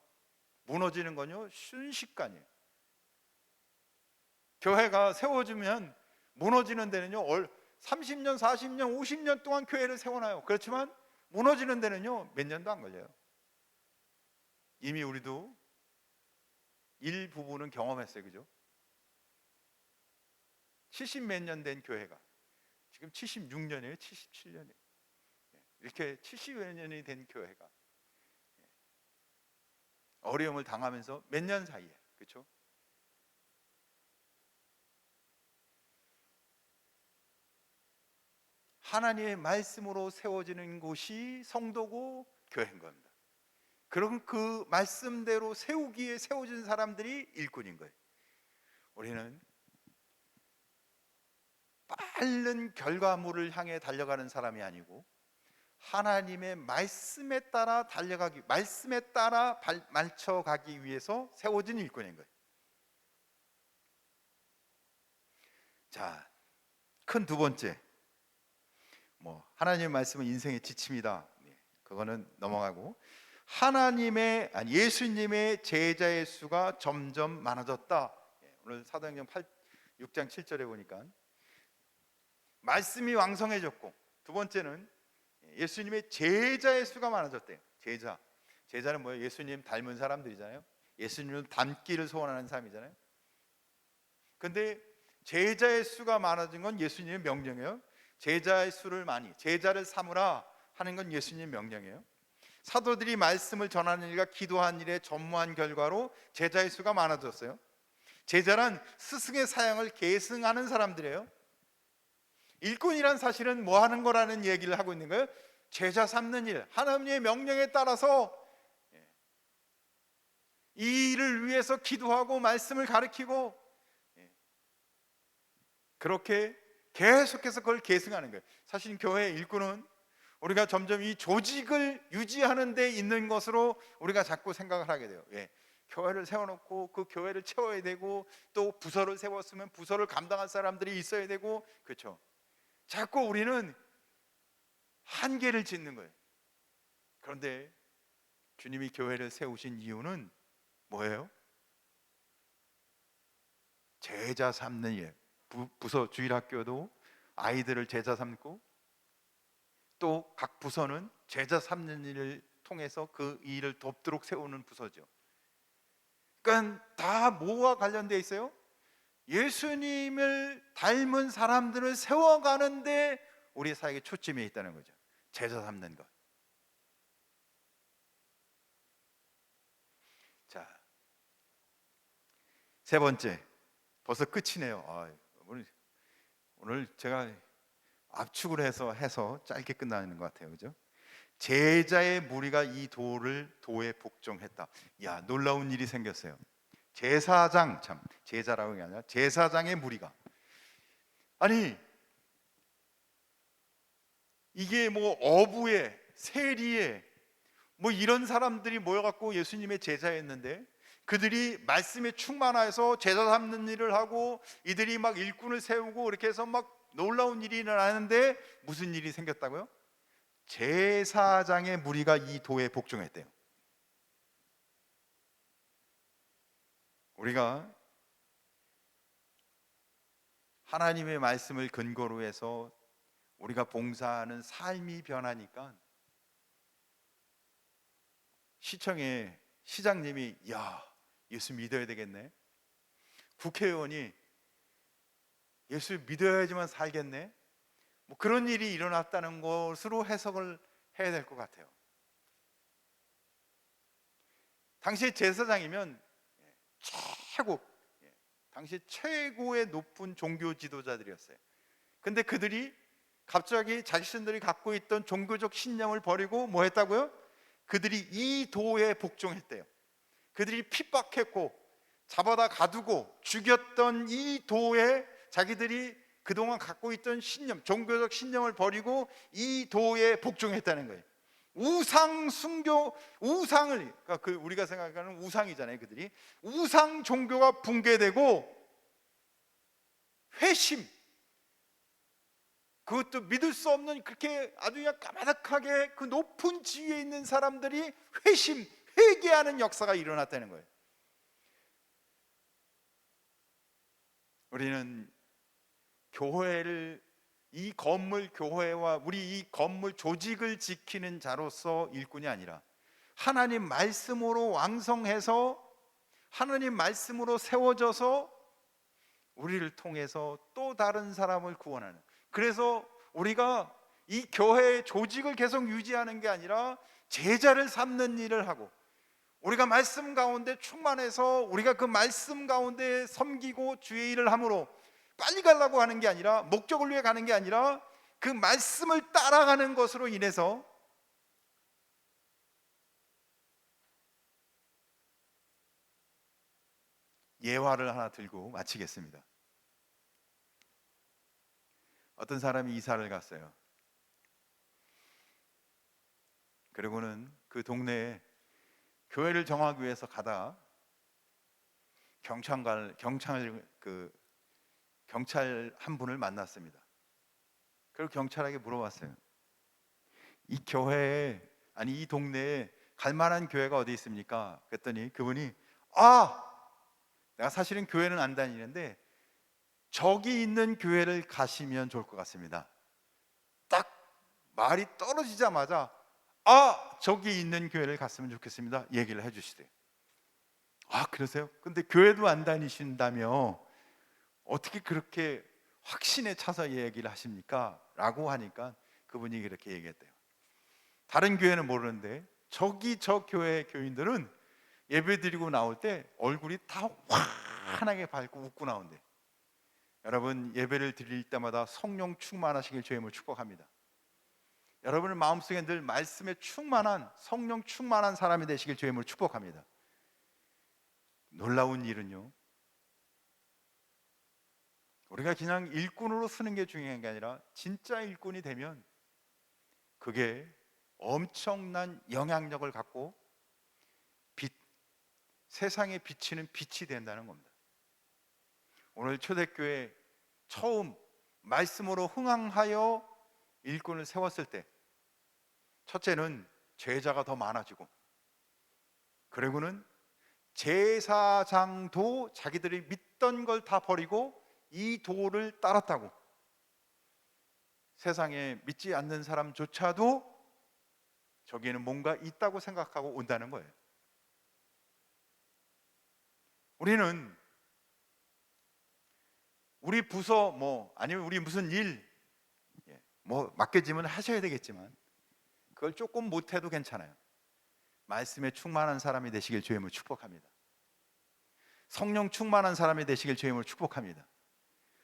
무너지는 건요, 순식간이에요. 교회가 세워주면 무너지는 데는요 30년, 40년, 50년 동안 교회를 세워놔요. 그렇지만 무너지는 데는요 몇 년도 안 걸려요. 이미 우리도 일부분은 경험했어요. 그죠? 70 몇 년 된 교회가 지금 76년이에요 77년이에요 이렇게 70여 년이 된 교회가 어려움을 당하면서 몇 년 사이에, 그렇죠? 하나님의 말씀으로 세워지는 곳이 성도고 교회인 겁니다. 그럼 그 말씀대로 세우기에 세워진 사람들이 일꾼인 거예요. 우리는 빠른 결과물을 향해 달려가는 사람이 아니고 하나님의 말씀에 따라 달려가기, 말씀에 따라 맞춰가기 위해서 세워진 일꾼인 거예요. 자, 큰 두 번째, 하나님의 말씀은 인생의 지침이다. 그거는 넘어가고, 예수님의 제자의 수가 점점 많아졌다. 오늘 사도행전 6장 7절에 보니까 말씀이 왕성해졌고, 두 번째는 예수님의 제자의 수가 많아졌대요. 제자는 뭐예요? 예수님 닮은 사람들이잖아요. 예수님을 닮기를 소원하는 사람이잖아요. 근데 제자의 수가 많아진 건 예수님의 명령이에요. 제자의 수를 제자를 삼으라 하는 건 예수님의 명령이에요. 사도들이 말씀을 전하는 일과 기도한 일에 전무한 결과로 제자의 수가 많아졌어요. 제자란 스승의 사역을 계승하는 사람들이에요. 일꾼이란 사실은 뭐 하는 거라는 얘기를 하고 있는 거예요? 제자 삼는 일, 하나님의 명령에 따라서 이 일을 위해서 기도하고 말씀을 가르치고 그렇게 계속해서 그걸 계승하는 거예요. 사실 교회 일꾼은 우리가 점점 이 조직을 유지하는 데 있는 것으로 우리가 자꾸 생각을 하게 돼요. 교회를 세워놓고 그 교회를 채워야 되고, 또 부서를 세웠으면 부서를 감당할 사람들이 있어야 되고, 그렇죠? 자꾸 우리는 한계를 짓는 거예요. 그런데 주님이 교회를 세우신 이유는 뭐예요? 제자 삼는 일. 부서 주일학교도 아이들을 제자 삼고, 또 각 부서는 제자 삼는 일을 통해서 그 일을 돕도록 세우는 부서죠. 그러니까 다 뭐와 관련되어 있어요? 예수님을 닮은 사람들을 세워가는데 우리 사역에 초점이 있다는 거죠. 제자 삼는 것. 자, 세 번째, 벌써 끝이네요. 오늘 제가 압축을 해서 짧게 끝나는 것 같아요, 그죠? 제자의 무리가 이 도에 복종했다. 야, 놀라운 일이 생겼어요. 제사장, 참 제자라고 하는 게 아니라 제사장의 무리가, 아니 이게 뭐 어부에 세리에 뭐 이런 사람들이 모여갖고 예수님의 제자였는데, 그들이 말씀에 충만해서 제자 삼는 일을 하고 이들이 막 일꾼을 세우고 이렇게 해서 막 놀라운 일이 일어나는데 무슨 일이 생겼다고요? 제사장의 무리가 이 도에 복종했대요. 우리가 하나님의 말씀을 근거로 해서 우리가 봉사하는 삶이 변하니까, 시청에 시장님이 야, 예수 믿어야 되겠네, 국회의원이 예수 믿어야지만 살겠네, 뭐 그런 일이 일어났다는 것으로 해석을 해야 될 것 같아요. 당시 제사장이면 당시 최고의 높은 종교 지도자들이었어요. 근데 그들이 갑자기 자신들이 갖고 있던 종교적 신념을 버리고 뭐 했다고요? 그들이 이 도에 복종했대요. 그들이 핍박했고 잡아다 가두고 죽였던 이 도에 자기들이 그동안 갖고 있던 신념, 종교적 신념을 버리고 이 도에 복종했다는 거예요. 우상 숭교, 우상을, 그러니까 우리가 생각하는 우상이잖아요. 그들이 우상 종교가 붕괴되고 회심, 그것도 믿을 수 없는, 그렇게 아주 그냥 까마득하게 그 높은 지위에 있는 사람들이 회개하는 역사가 일어났다는 거예요. 우리는 교회를, 이 건물 교회와 우리 이 건물 조직을 지키는 자로서 일꾼이 아니라 하나님 말씀으로 왕성해서 하나님 말씀으로 세워져서 우리를 통해서 또 다른 사람을 구원하는, 그래서 우리가 이 교회의 조직을 계속 유지하는 게 아니라 제자를 삼는 일을 하고, 우리가 말씀 가운데 충만해서 우리가 그 말씀 가운데 섬기고 주의 일을 함으로 빨리 가려고 하는 게 아니라, 목적을 위해 가는 게 아니라 그 말씀을 따라가는 것으로 인해서 예화를 하나 들고 마치겠습니다. 어떤 사람이 이사를 갔어요. 그리고는 그 동네에 교회를 정하기 위해서 가다 경찰 한 분을 만났습니다. 그리고 경찰에게 물어봤어요. 이 교회에, 아니 이 동네에 갈 만한 교회가 어디 있습니까? 그랬더니 그분이 내가 사실은 교회는 안 다니는데 저기 있는 교회를 가시면 좋을 것 같습니다. 딱 말이 떨어지자마자 저기 있는 교회를 갔으면 좋겠습니다 얘기를 해주시대요. 그러세요? 근데 교회도 안 다니신다며 어떻게 그렇게 확신에 차서 얘기를 하십니까? 라고 하니까 그분이 그렇게 얘기했대요. 다른 교회는 모르는데 저 교회 교인들은 예배 드리고 나올 때 얼굴이 다 환하게 밝고 웃고 나온대. 여러분, 예배를 드릴 때마다 성령 충만하시길 주님을 축복합니다. 여러분의 마음속에 늘 말씀에 충만한, 성령 충만한 사람이 되시길 주님을 축복합니다. 놀라운 일은요, 우리가 그냥 일꾼으로 쓰는 게 중요한 게 아니라 진짜 일꾼이 되면 그게 엄청난 영향력을 갖고 세상에 비치는 빛이 된다는 겁니다. 오늘 초대교회 처음 말씀으로 흥황하여 일꾼을 세웠을 때, 첫째는 제자가 더 많아지고, 그리고는 제사장도 자기들이 믿던 걸 다 버리고 이 도를 따랐다고, 세상에 믿지 않는 사람조차도 저기에는 뭔가 있다고 생각하고 온다는 거예요. 우리는 우리 부서 아니면 우리 무슨 일 맡겨지면 하셔야 되겠지만 그걸 조금 못해도 괜찮아요. 말씀에 충만한 사람이 되시길 주님을 축복합니다. 성령 충만한 사람이 되시길 주님으로 축복합니다.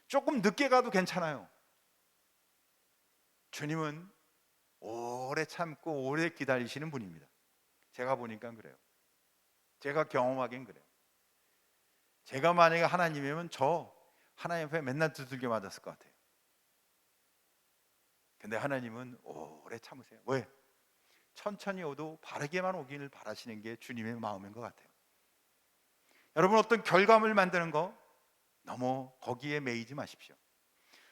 조금 늦게 가도 괜찮아요. 주님은 오래 참고 오래 기다리시는 분입니다. 제가 보니까 그래요. 제가 경험하기엔 그래요. 제가 만약에 하나님이면 저 하나님 앞에 맨날 두들겨 맞았을 것 같아요. 근데 하나님은 오래 참으세요. 왜? 천천히 오도 바르게만 오기를 바라시는 게 주님의 마음인 것 같아요. 여러분, 어떤 결과물 만드는 거 너무 거기에 매이지 마십시오.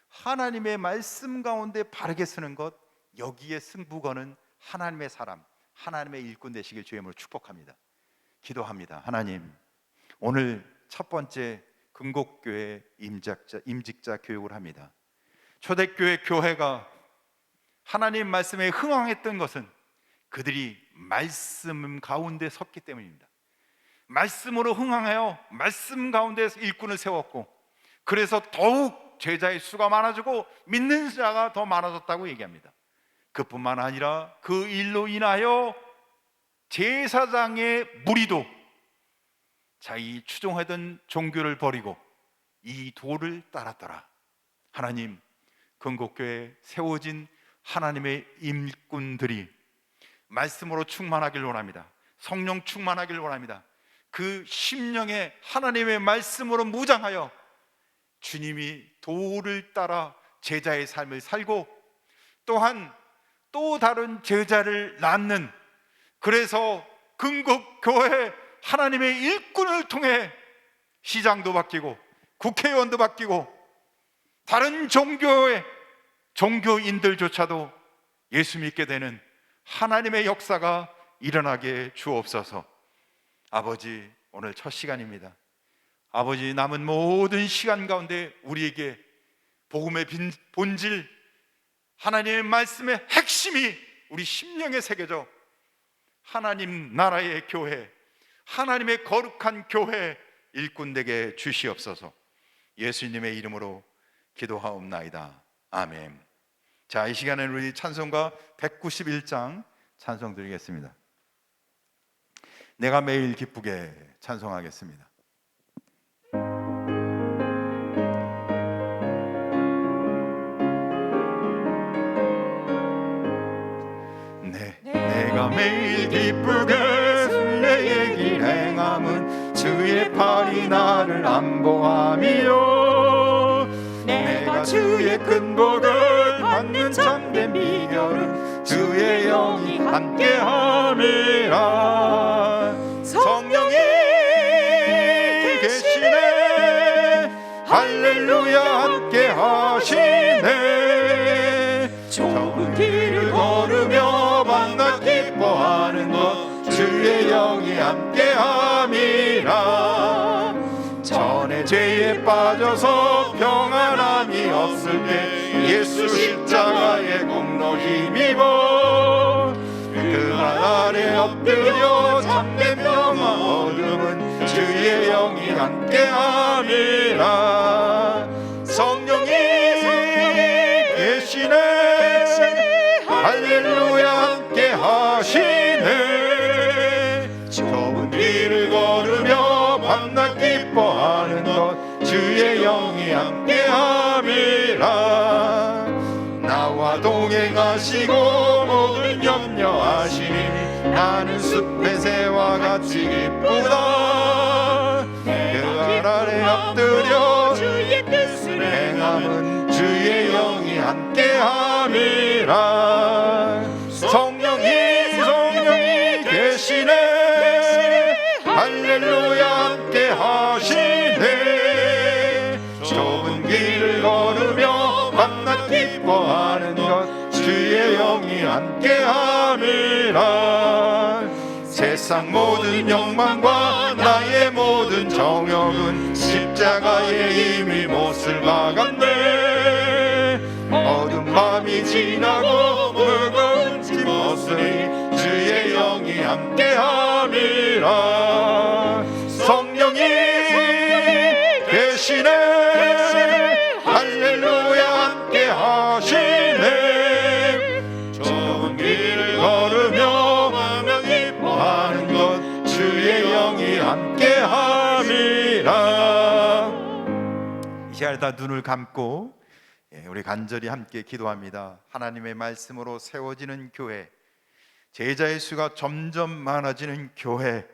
하나님의 말씀 가운데 바르게 쓰는 것, 여기에 승부거는 하나님의 사람, 하나님의 일꾼 되시길 주님으로 축복합니다. 기도합니다. 하나님, 오늘 첫 번째 근곡교회 임직자 교육을 합니다. 초대교회 교회가 하나님 말씀에 흥황했던 것은 그들이 말씀 가운데 섰기 때문입니다. 말씀으로 흥황하여 말씀 가운데서 일꾼을 세웠고, 그래서 더욱 제자의 수가 많아지고 믿는 자가 더 많아졌다고 얘기합니다. 그뿐만 아니라 그 일로 인하여 제사장의 무리도 자기 추종하던 종교를 버리고 이 도를 따랐더라. 하나님, 근곡교회에 세워진 하나님의 일꾼들이 말씀으로 충만하길 원합니다. 성령 충만하길 원합니다. 그 심령에 하나님의 말씀으로 무장하여 주님이 도를 따라 제자의 삶을 살고, 또한 또 다른 제자를 낳는, 그래서 근곡교회 하나님의 일꾼을 통해 시장도 바뀌고 국회의원도 바뀌고 다른 종교의 종교인들조차도 예수 믿게 되는 하나님의 역사가 일어나게 주옵소서. 아버지, 오늘 첫 시간입니다. 아버지, 남은 모든 시간 가운데 우리에게 복음의 본질, 하나님의 말씀의 핵심이 우리 심령에 새겨져 하나님 나라의 교회, 하나님의 거룩한 교회 일꾼 되게 주시옵소서. 예수님의 이름으로 기도하옵나이다. 아멘. 자, 이 시간에는 우리 찬송가 191장 찬송 드리겠습니다. 내가 매일 기쁘게 찬송하겠습니다. 내가 매일 기쁘게 순례의 길 행함은 주의 팔이 나를 안보함이요, 내가 주의 큰 복을 받는 참된 비결은 주의 영이 함께함이라. 성령이 계시네, 할렐루야 함께하시네. 좁은 길을 걸으며 만나 기뻐하는 것, 주의 영이 함께함이라. 전에 죄에 빠져서 평안함이 없을 때 예수 십자가의 공로 힘입어 그 아래 엎드려 참된 평화 얻음은 주의 영이 함께함이라. 성령이 계시네, 할렐루야 함께하시네. 좁은 길을 걸으며 밤낮 기뻐하는 것, 주의 영이 함께함이라. 나와 동행하시고 모든 염려하시니 나는 숲의 새와 같이 기쁘다. 그 아래 엎드려 주의 뜻을 행함은 주의 영이 함께함이라. 성령이 계시네, 할렐루야 함께하시네. 좁은 길을 걸으며 밤낮 기뻐하는 것, 주의 영이 함께함이라. 세상 모든 욕망과 나의 모든 정욕은 십자가에 이미 못을 박았네. 어두운 밤이 지나고 무거운 짐 벗으니 주의 영이 함께함이라. 성령이 계시네, 할렐루야 함께하시네. 좁은 길을 걸으며 마음에 기뻐하는 것, 주의 영이 함께함이라. 시야에다 눈을 감고 우리 간절히 함께 기도합니다. 하나님의 말씀으로 세워지는 교회, 제자의 수가 점점 많아지는 교회,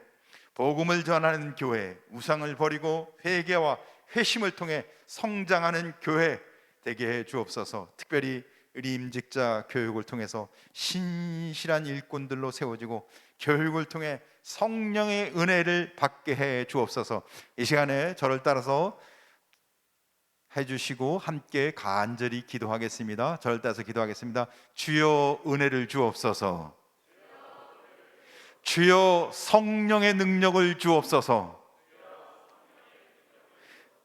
복음을 전하는 교회, 우상을 버리고 회개와 회심을 통해 성장하는 교회 되게 해 주옵소서. 특별히 우리 임직자 교육을 통해서 신실한 일꾼들로 세워지고 교육을 통해 성령의 은혜를 받게 해 주옵소서. 이 시간에 저를 따라서 해주시고 함께 간절히 기도하겠습니다. 저를 따라서 기도하겠습니다. 주여 은혜를 주옵소서. 주여 성령의 능력을 주옵소서.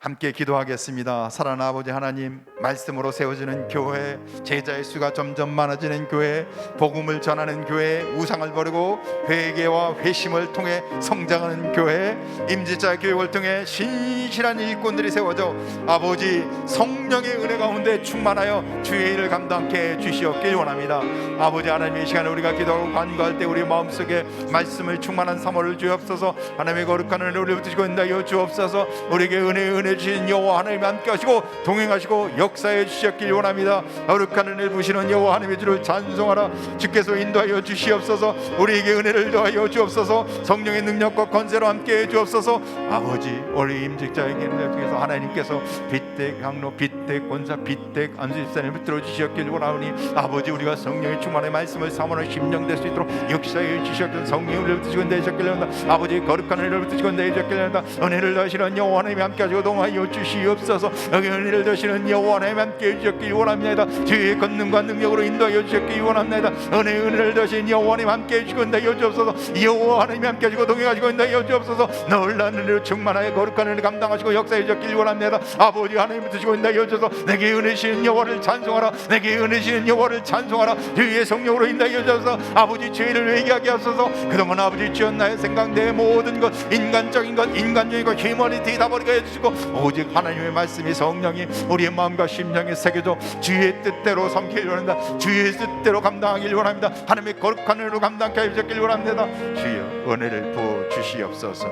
함께 기도하겠습니다. 사랑하는 아버지 하나님, 말씀으로 세워지는 교회, 제자의 수가 점점 많아지는 교회, 복음을 전하는 교회, 우상을 버리고 회개와 회심을 통해 성장하는 교회, 임직자 교육을 통해 신실한 일꾼들이 세워져 아버지 성령의 은혜 가운데 충만하여 주의 일을 감당케 해 주시옵길 원합니다. 아버지 하나님, 이 시간에 우리가 기도하고 간구할 때 우리 마음속에 말씀을 충만한 사모를 주옵소서. 하나님의 거룩한 은혜를 붙이고 있나요 주옵소서. 우리에게 은혜 주신 여호와 하나님 함께 하시고 동행하시고 역사해 주셨길 원합니다. 거룩한 은혜를 부시는 여호와 하나님의 주를 찬송하라. 주께서 인도하여 주시옵소서. 우리에게 은혜를 더하여 주옵소서. 성령의 능력과 권세로 함께 해 주옵소서. 아버지, 우리 임직자에게 통해서 하나님께서 빗대 강로, 빗대 권사, 빗대 안수집사님을 붙들어 주셨길 원하오니 아버지, 우리가 성령의 충만의 말씀을 사모하는 심령될 수 있도록 역사해 주셨길, 성령을 붙드시고 내셨길 원합니다. 아버지, 거룩한 은혜를 붙드시고 내셨길 원합니다. 은혜를 더하시는 여호와 하나님 함께 하시고 동하여 주시옵소서. 여기 은혜를 더하시는 여호와 하나님 함께 해주셨길 원합니다. 주의 권능과 능력으로 인도하여 주셨길 원합니다. 은혜를 더하시는 여호와 하나님 함께 해주시고 인도하여 주옵소서. 여호와 하나님 함께 하시고 동행하시고 인도하여 주옵소서. 놀라운 은혜로 충만하여 거룩한 은혜를 감당하시고 역사해 주셨길 원합니다. 아버지 하나님 붙으시고 인도하여 주옵소서. 내게 은혜 주시는 여호와를 찬송하라. 내게 은혜 주시는 여호와를 찬송하라. 주의 성령으로 인도하여 주옵소서. 아버지, 죄를 회개하게 하소서. 그동안 아버지 주여 나의 생각, 내 모든 것, 인간적인 것, 인간적인 것, 휴머니티 다 버리게 해주시고 오직 하나님의 말씀이, 성령이 우리의 마음과 심령에 새겨져 주의 뜻대로 섬기길 원합니다. 주의 뜻대로 감당하길 원합니다. 하나님의 거룩한 은혜로 감당케 해주셨길 원합니다. 주여 은혜를 부어 주시옵소서.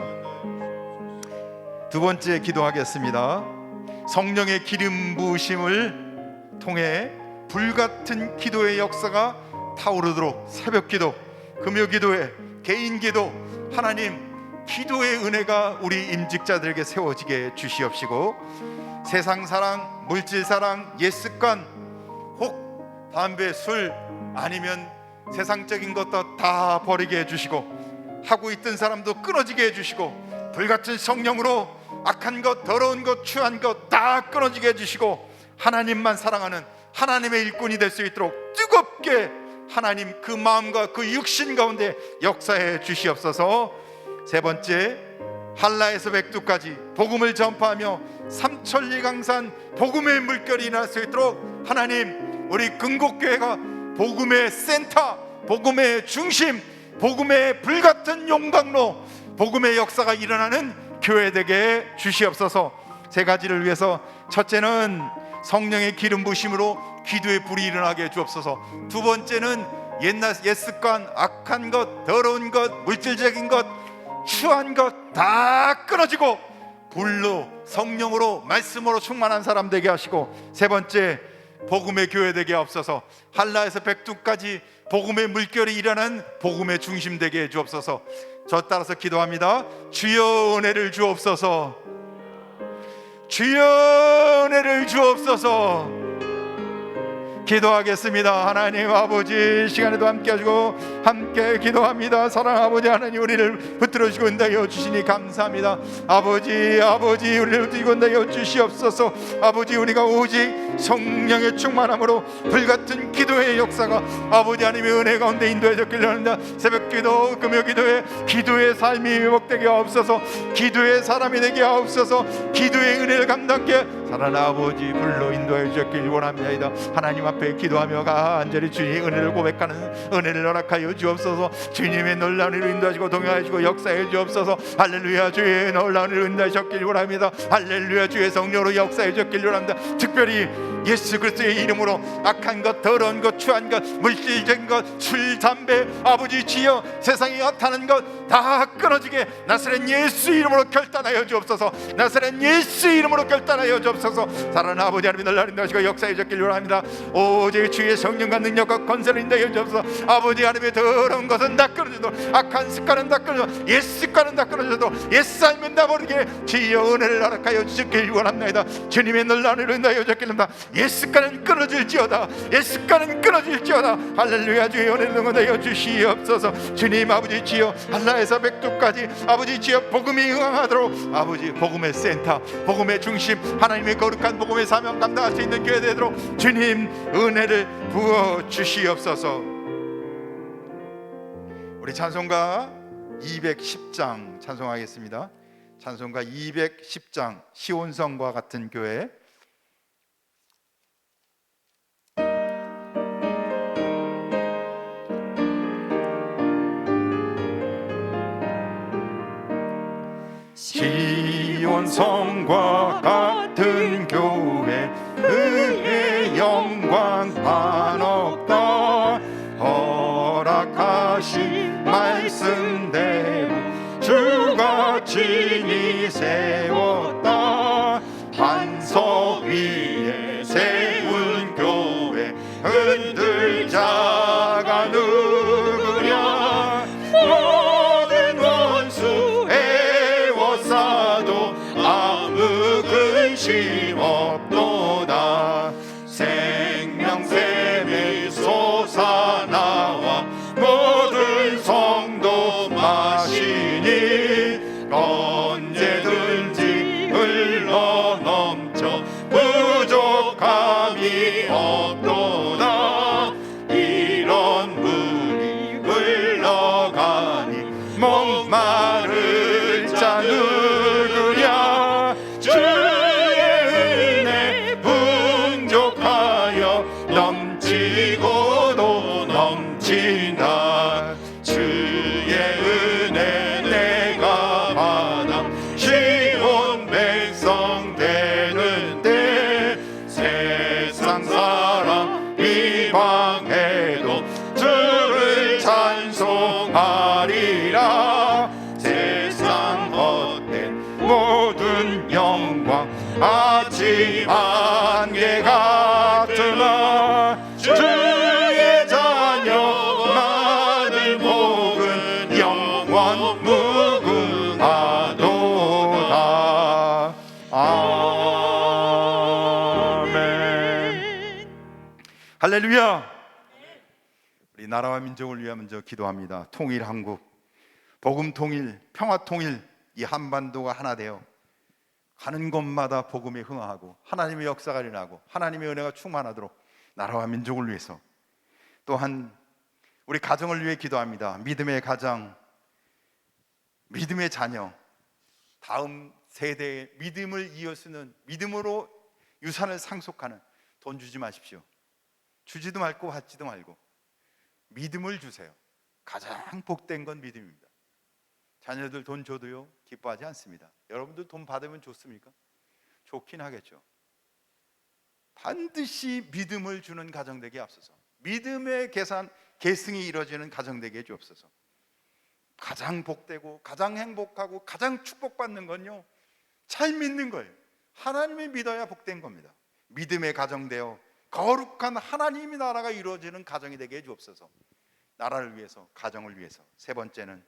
두 번째 기도하겠습니다. 성령의 기름 부으심을 통해 불같은 기도의 역사가 타오르도록 새벽 기도, 금요 기도회, 개인 기도, 하나님 기도의 은혜가 우리 임직자들에게 세워지게 주시옵시고, 세상 사랑, 물질 사랑, 옛 습관, 혹 담배, 술 아니면 세상적인 것도 다 버리게 해주시고, 하고 있던 사람도 끊어지게 해주시고, 불같은 성령으로 악한 것, 더러운 것, 추한 것 다 끊어지게 해주시고, 하나님만 사랑하는 하나님의 일꾼이 될 수 있도록 뜨겁게 하나님 그 마음과 그 육신 가운데 역사해 주시옵소서. 세 번째, 한라에서 백두까지 복음을 전파하며 삼천리 강산 복음의 물결이 일어날 수 있도록 하나님, 우리 근곡교회가 복음의 센터, 복음의 중심, 복음의 불같은 용광로, 복음의 역사가 일어나는 교회 되게 주시옵소서. 세 가지를 위해서, 첫째는 성령의 기름 부심으로 기도의 불이 일어나게 해 주옵소서. 두 번째는 옛 습관, 악한 것, 더러운 것, 물질적인 것, 추한 것 다 끊어지고 불로, 성령으로, 말씀으로 충만한 사람 되게 하시고, 세 번째, 복음의 교회 되게 하옵소서. 한라에서 백두까지 복음의 물결이 일어나는 복음의 중심 되게 해 주옵소서. 저 따라서 기도합니다. 주여 은혜를 주옵소서. 주여 은혜를 주옵소서. 기도하겠습니다. 하나님 아버지, 시간에도 함께 하시고 함께 기도합니다. 사랑하는 아버지 하나님, 우리를 붙들어 주시고 인도하여 주시니 감사합니다. 아버지 우리를 붙들고 인도하여 주시옵소서. 아버지, 우리가 오직 성령의 충만함으로 불같은 기도의 역사가 아버지 하나님의 은혜 가운데 인도해 줬길 원합니다. 새벽 기도, 금요 기도에 기도의 삶이 회복되게 하옵소서. 기도의 사람이 되게 하옵소서. 기도의 은혜를 감당케 사랑하는 아버지 불로 인도해 주셨길 원합니다. 하나님 앞에 기도하며 간절히 주님의 은혜를 고백하는 은혜를 허락하여 주옵소서. 주님의 놀라운 일을 인도하시고 동행하시고 역사해 주옵소서. 할렐루야, 주의 놀라운 일을 인도하셨길 원합니다. 할렐루야, 주의 성령으로 역사해 주셨길 원합니다. 특별히 예수 그리스도의 이름으로 악한 것, 더러운 것, 추한 것, 물질적인 것, 술, 담배, 아버지 지어 세상에 나타나는 것 다 끊어지게 나사렛 예수 이름으로 결단하여 주옵소서. 나사렛 예수 이름으로 결단하여 주옵소서. 주옵소서. 사랑하는 아버지 하나님, 늘 인도하시고 역사해 주시길 원합니다. 오직 주의 성령과 능력과 권세를 인도해 주옵소서. 아버지 하나님의 더러운 것은 다 끊어져도, 악한 습관은 다 끊어져도, 옛 습관은 다 끊어져도, 옛 삶은 다 버리게 주여 은혜를 허락하여 주시길 원합니다. 주님의 놀라운 인도하여 주시길 원합니다. 옛 습관은 끊어질지어다, 옛 습관은 끊어질지어다. 할렐루야. 주의 은혜를 응원하여 주시옵소서. 주님 아버지, 주여 한라에서 백두까지 아버지 주여 복음이 응하도록 아버지 복음의 센터, 복음의 중심, 하나님의 거룩한 복음의 사명 감당할 수 있는 교회 되도록 주님 은혜를 부어 주시옵소서. 우리 찬송가 210장 찬송하겠습니다. 찬송가 210장 시온성과 같은 교회. 시온성과 같은 교회, 그의 영광 한없다. 허락하신 말씀대로 주가 친히 세웠다. 반석 위에 세운 교회, 흔들 자가 누구랴. 모든 원수 에워싸도 아무 근심 없도다. 생명샘이 솟아나와 모든 성도 마시니 언제든지 흘러넘쳐 부족함이 없도다. 이런 물이 흘러가니 목마를 자 누구랴. 주의 은혜 풍족하여 넘치고도 넘치나. 주의 은혜 내가 받아 시온 백성 되는데, 세상 사람 이방해도 주를 찬송하리라. 세상 헛된 모든 영광 아침 안개 같으나, 주의 자녀만을 복은 영원 무궁하도다. 아멘. 할렐루야. 우리 나라와 민족을 위해 먼저 기도합니다. 통일 한국, 복음 통일, 평화 통일, 이 한반도가 하나 되어 가는 곳마다 복음에 흥하고 하나님의 역사가 일어나고 하나님의 은혜가 충만하도록 나라와 민족을 위해서, 또한 우리 가정을 위해 기도합니다. 믿음의 가정, 믿음의 자녀, 다음 세대의 믿음을 이어쓰는, 믿음으로 유산을 상속하는, 돈 주지 마십시오. 주지도 말고 받지도 말고 믿음을 주세요. 가장 복된 건 믿음입니다. 자녀들 돈 줘도요 기뻐하지 않습니다. 여러분들 돈 받으면 좋습니까? 좋긴 하겠죠. 반드시 믿음을 주는 가정 되게 앞서서, 믿음의 계승이 이루어지는 가정 되게 주옵소서. 가장 복되고 가장 행복하고 가장 축복받는 건요, 잘 믿는 거예요. 하나님을 믿어야 복된 겁니다. 믿음의 가정 되어 거룩한 하나님의 나라가 이루어지는 가정이 되게 해주옵소서. 나라를 위해서, 가정을 위해서. 세 번째는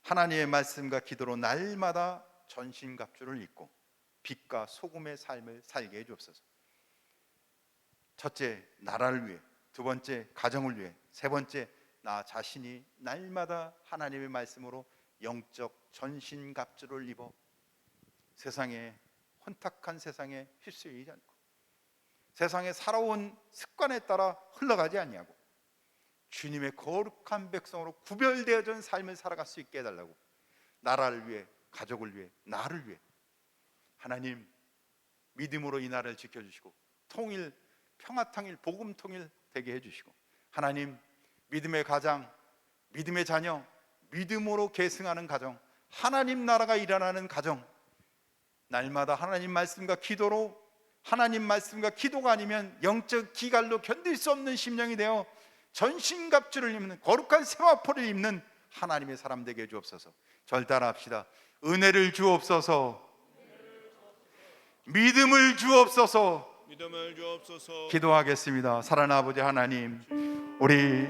하나님의 말씀과 기도로 날마다 전신갑주를 입고 빛과 소금의 삶을 살게 해주옵소서. 첫째, 나라를 위해. 두 번째, 가정을 위해. 세 번째, 나 자신이 날마다 하나님의 말씀으로 영적 전신갑주를 입어 세상에, 혼탁한 세상에 휩쓸리지 않고 세상에 살아온 습관에 따라 흘러가지 아니하고 주님의 거룩한 백성으로 구별되어진 삶을 살아갈 수 있게 해달라고, 나라를 위해, 가족을 위해, 나를 위해. 하나님, 믿음으로 이 나라를 지켜주시고 통일, 평화통일, 복음통일 되게 해주시고, 하나님, 믿음의 가장, 믿음의 자녀, 믿음으로 계승하는 가정, 하나님 나라가 일어나는 가정, 날마다 하나님 말씀과 기도로, 하나님 말씀과 기도가 아니면 영적 기갈로 견딜 수 없는 심령이 되어 전신갑주를 입는, 거룩한 세마포를 입는 하나님의 사람 되게 해주옵소서. 절단합시다. 은혜를 주옵소서. 믿음을 주옵소서. 믿음을 주옵소서. 기도하겠습니다. 사랑하는 아버지 하나님, 우리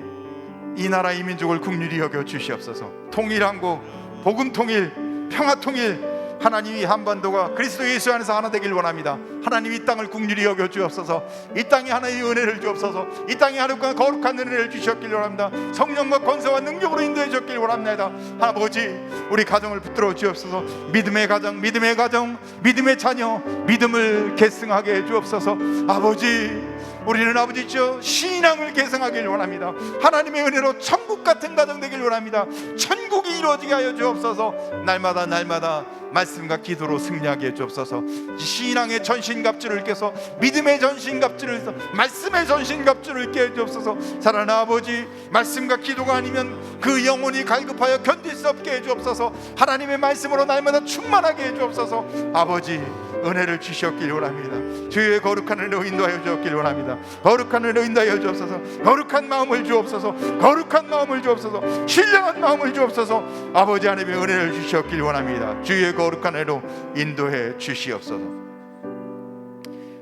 이 나라 이 민족을 긍휼히 여겨 주시옵소서. 통일한 국, 복음 통일, 평화 통일, 하나님이 한반도가 그리스도 예수 안에서 하나 되길 원합니다. 하나님 이 땅을 긍휼히 여겨 주옵소서. 이 땅에 하나님의 은혜를 주옵소서. 이 땅에 하나님과 거룩한 은혜를 주셨길 원합니다. 성령과 권세와 능력으로 인도해 주셨길 원합니다. 아버지, 우리 가정을 붙들어 주옵소서. 믿음의 가정, 믿음의 가정, 믿음의 자녀, 믿음을 계승하게 해 주옵소서. 아버지, 우리는 아버지죠, 신앙을 계승하길 원합니다. 하나님의 은혜로 천국 같은 가정 되길 원합니다. 천국이 이루어지게 하여 주옵소서. 날마다 날마다 말씀과 기도로 승리하게 해 주옵소서. 신앙의 전신갑주를 껴서 믿음의 전신갑주를 껴서 말씀의 전신갑주를 껴 주옵소서. 사랑하는 아버지, 말씀과 기도가 아니면 그 영혼이 갈급하여 견딜 수 없게 해 주옵소서. 하나님의 말씀으로 날마다 충만하게 해 주옵소서. 아버지, 은혜를 주시옵길 원합니다. 주의 거룩한 은혜로 인도하여 주옵길 원합니다. 거룩한 은혜로 인도하여 주옵소서. 거룩한 마음을 주옵소서. 거룩한 마음을 주옵소서. 신령한 마음을 주옵소서. 아버지 하나님의 은혜를 주시옵길 원합니다. 주의 거룩한 은혜로 인도해 주시옵소서.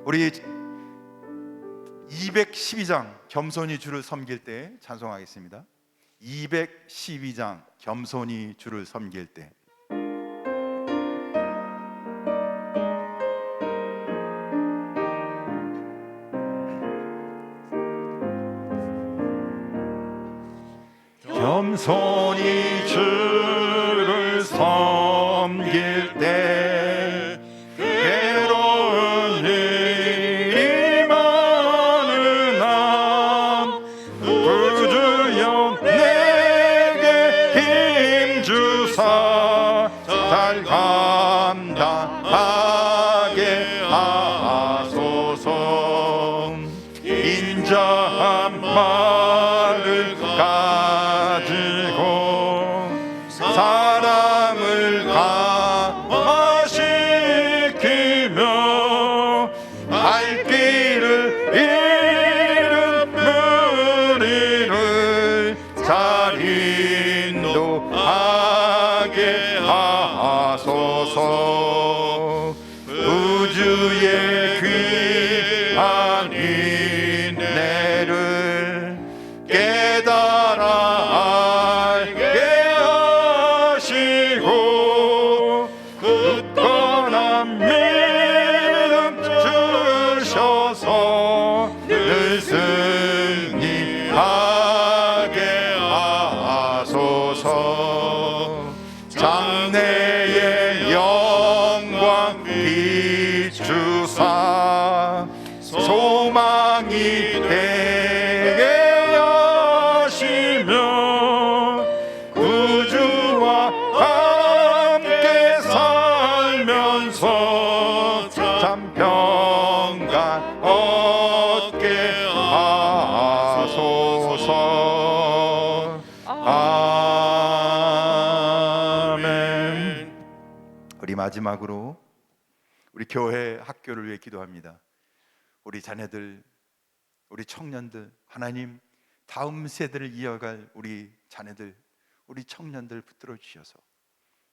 우리 212장 겸손히 주를 섬길 때 찬송하겠습니다. 212장 겸손히 주를 섬길 때. 겸손히 주를 섬길 때 괴로운 일이 많으나 구주여 내게 힘주사 잘 감당하게 하소서. 인자한 말을 사랑을 감화시키며 갈 길을 잃은 무리를 잘 인도하게 하소서. 우주의 귀한 인내를 깨달아 굳건한 믿음 주셔서 늘 승리하게 하소서. 장래의 영광 비추사 소망이 되게 하시며 구주와 함께 살면서 참 평강 얻게 하소서. 아멘. 우리 마지막으로 우리 교회 학교를 위해 기도합니다. 우리 자녀들, 우리 청년들, 하나님 다음 세대를 이어갈 우리 자녀들, 우리 청년들 붙들어 주셔서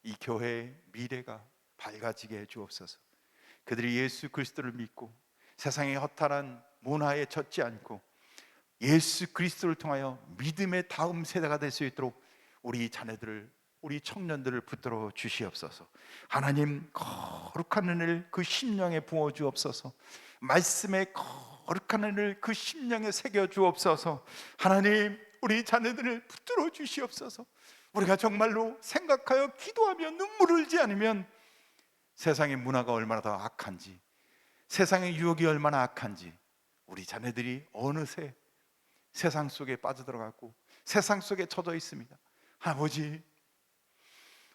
이 교회의 미래가 밝아지게 해 주옵소서. 그들이 예수 그리스도를 믿고 세상의 허탈한 문화에 젖지 않고 예수 그리스도를 통하여 믿음의 다음 세대가 될 수 있도록 우리 자녀들을, 우리 청년들을 붙들어 주시옵소서. 하나님 거룩한 은혜를 그 심령에 부어 주옵소서. 말씀의 거룩한 은혜를 그 심령에 새겨 주옵소서. 하나님 우리 자녀들을 붙들어 주시옵소서. 우리가 정말로 생각하여 기도하며 눈물을 흘리지 않으면 세상의 문화가 얼마나 더 악한지, 세상의 유혹이 얼마나 악한지 우리 자녀들이 어느새 세상 속에 빠져들어갔고 세상 속에 젖어 있습니다. 아버지,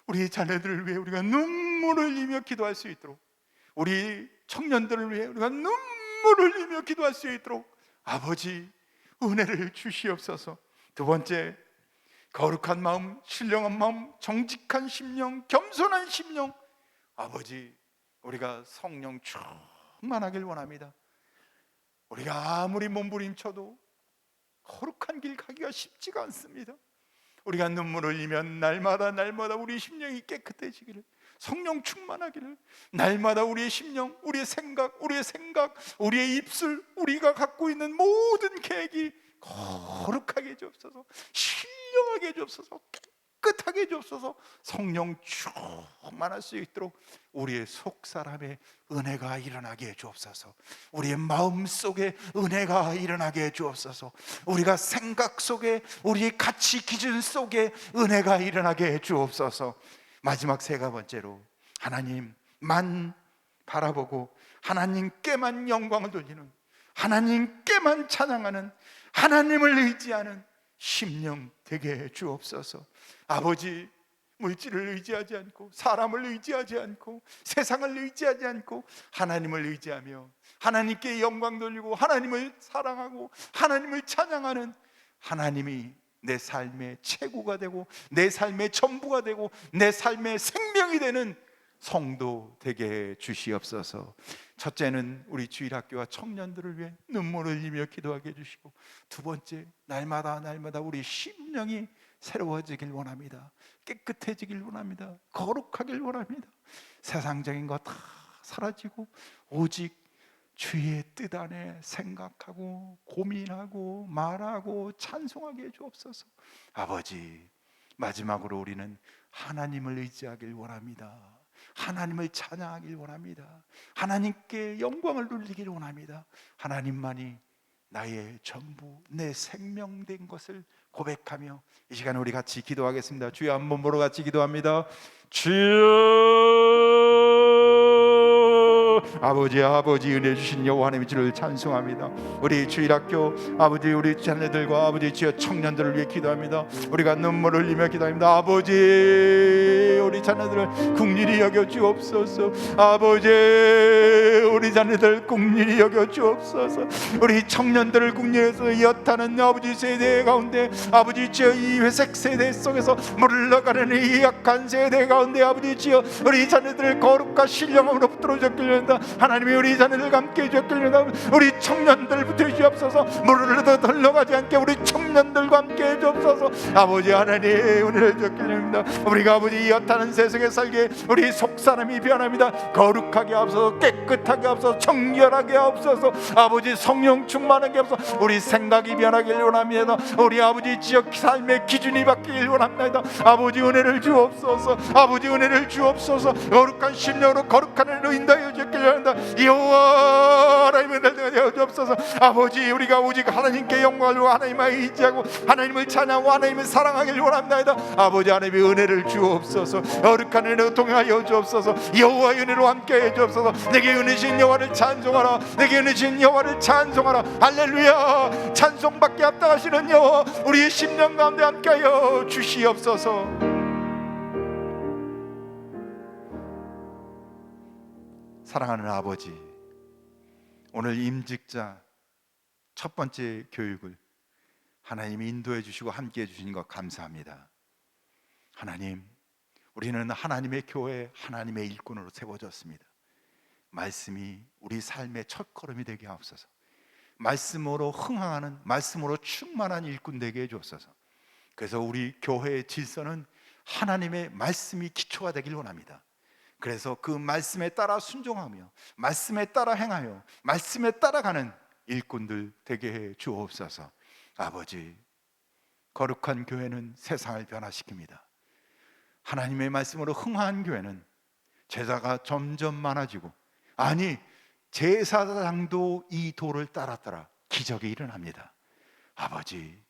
우리 자녀들을 위해 우리가 눈물을 흘리며 기도할 수 있도록, 우리 청년들을 위해 우리가 눈물을 흘리며 기도할 수 있도록 아버지 은혜를 주시옵소서. 두 번째, 거룩한 마음, 신령한 마음, 정직한 심령, 겸손한 심령. 아버지, 우리가 성령 충만하길 원합니다. 우리가 아무리 몸부림쳐도 거룩한 길 가기가 쉽지가 않습니다. 우리가 눈물을 흘리면 날마다 우리 심령이 깨끗해지기를, 성령 충만하기를, 날마다 우리의 심령, 우리의 생각, 우리의 입술, 우리가 갖고 있는 모든 계획이 거룩하게 해주옵소서, 신령하게 해주옵소서, 깨끗하게 해주옵소서. 성령 충만할 수 있도록 우리의 속사람에 은혜가 일어나게 해주옵소서. 우리의 마음 속에 은혜가 일어나게 해주옵소서. 우리가 생각 속에, 우리의 가치 기준 속에 은혜가 일어나게 해주옵소서. 마지막 세 번째로, 하나님만 바라보고 하나님께만 영광을 돌리는, 하나님께만 찬양하는, 하나님을 의지하는 심령 되게 해 주옵소서. 아버지, 물질을 의지하지 않고, 사람을 의지하지 않고, 세상을 의지하지 않고 하나님을 의지하며 하나님께 영광 돌리고 하나님을 사랑하고 하나님을 찬양하는, 하나님이 내 삶의 최고가 되고 내 삶의 전부가 되고 내 삶의 생명이 되는 성도 되게 해 주시옵소서. 첫째는 우리 주일학교와 청년들을 위해 눈물을 흘리며 기도하게 해주시고, 두 번째, 날마다 우리 심령이 새로워지길 원합니다. 깨끗해지길 원합니다. 거룩하길 원합니다. 세상적인 거 다 사라지고 오직 주의 뜻 안에 생각하고 고민하고 말하고 찬송하게 해주옵소서. 아버지, 마지막으로 우리는 하나님을 의지하길 원합니다. 하나님을 찬양하길 원합니다. 하나님께 영광을 돌리길 원합니다. 하나님만이 나의 전부, 내 생명 된 것을 고백하며 이 시간에 우리 같이 기도하겠습니다. 주여, 한 번으로 같이 기도합니다. 주여, 아버지 은혜 주신 여호와 하나님의 주를 찬송합니다. 우리 주일학교 아버지, 우리 자녀들과 아버지 주여 청년들을 위해 기도합니다. 우리가 눈물을 흘리며 기도합니다. 아버지, 우리 자녀들을 긍휼히 여겨 주옵소서. 아버지, 우리 자녀들 긍휼히 여겨 주옵소서. 우리 청년들을 긍휼해서 여타는 아버지 세대 가운데, 아버지 주여 이 회색 세대 속에서 물러가는 이 약한 세대 가운데 아버지 주여 우리 자녀들을 거룩과 신령함으로 붙들어 주옵소서. 하나님이 우리 자녀들과 함께 해주옵소서. 우리 청년들부터 해주옵소서. 물을 더 흘러가지 않게 우리 청년들과 함께 해주옵소서. 아버지 하나님, 은혜를 주옵소서. 우리가 아버지 여타는 세상에 살게 우리 속사람이 변합니다. 거룩하게 하옵소서. 깨끗하게 하옵소서. 정결하게 하옵소서. 아버지 성령 충만하게 하옵소서. 우리 생각이 변하길 원합니다. 우리 아버지 지역 삶의 기준이 바뀌길 원합니다. 아버지 은혜를 주옵소서. 아버지 은혜를 주옵소서. 거룩한 심령으로 거룩한 은혜로 인도하여 주길 원합니다. 여호와 하나님의 은혜를 되어 주옵소서. 아버지, 우리가 오직 하나님께 영광을 주고 하나님을 의지하고 하나님을 찬양하고 하나님을 사랑하길 원합니다. 아버지 하나님의 은혜를 주옵소서. 거룩한 은혜로 동행하여 주옵소서. 여호와의 은혜로 함께해 주옵소서. 내게 은혜 주신 여호와를 찬송하라. 내게 은혜 주신 여호와를 찬송하라. 할렐루야. 찬송받게 합당하시는 여호와, 우리의 심령 가운데 함께하여 주시옵소서. 사랑하는 아버지, 오늘 임직자 첫 번째 교육을 하나님이 인도해 주시고 함께해 주신 것 감사합니다. 하나님, 우리는 하나님의 교회, 하나님의 일꾼으로 세워졌습니다. 말씀이 우리 삶의 첫걸음이 되게 하옵소서. 말씀으로 흥황하는, 말씀으로 충만한 일꾼 되게 해주옵소서. 그래서 우리 교회의 질서는 하나님의 말씀이 기초가 되길 원합니다. 그래서 그 말씀에 따라 순종하며 말씀에 따라 행하여 말씀에 따라가는 일꾼들 되게 해 주옵소서. 아버지, 거룩한 교회는 세상을 변화시킵니다. 하나님의 말씀으로 흥한 교회는 제자가 점점 많아지고, 아니 제사장도 이 도를 따랐더라 기적이 일어납니다. 아버지,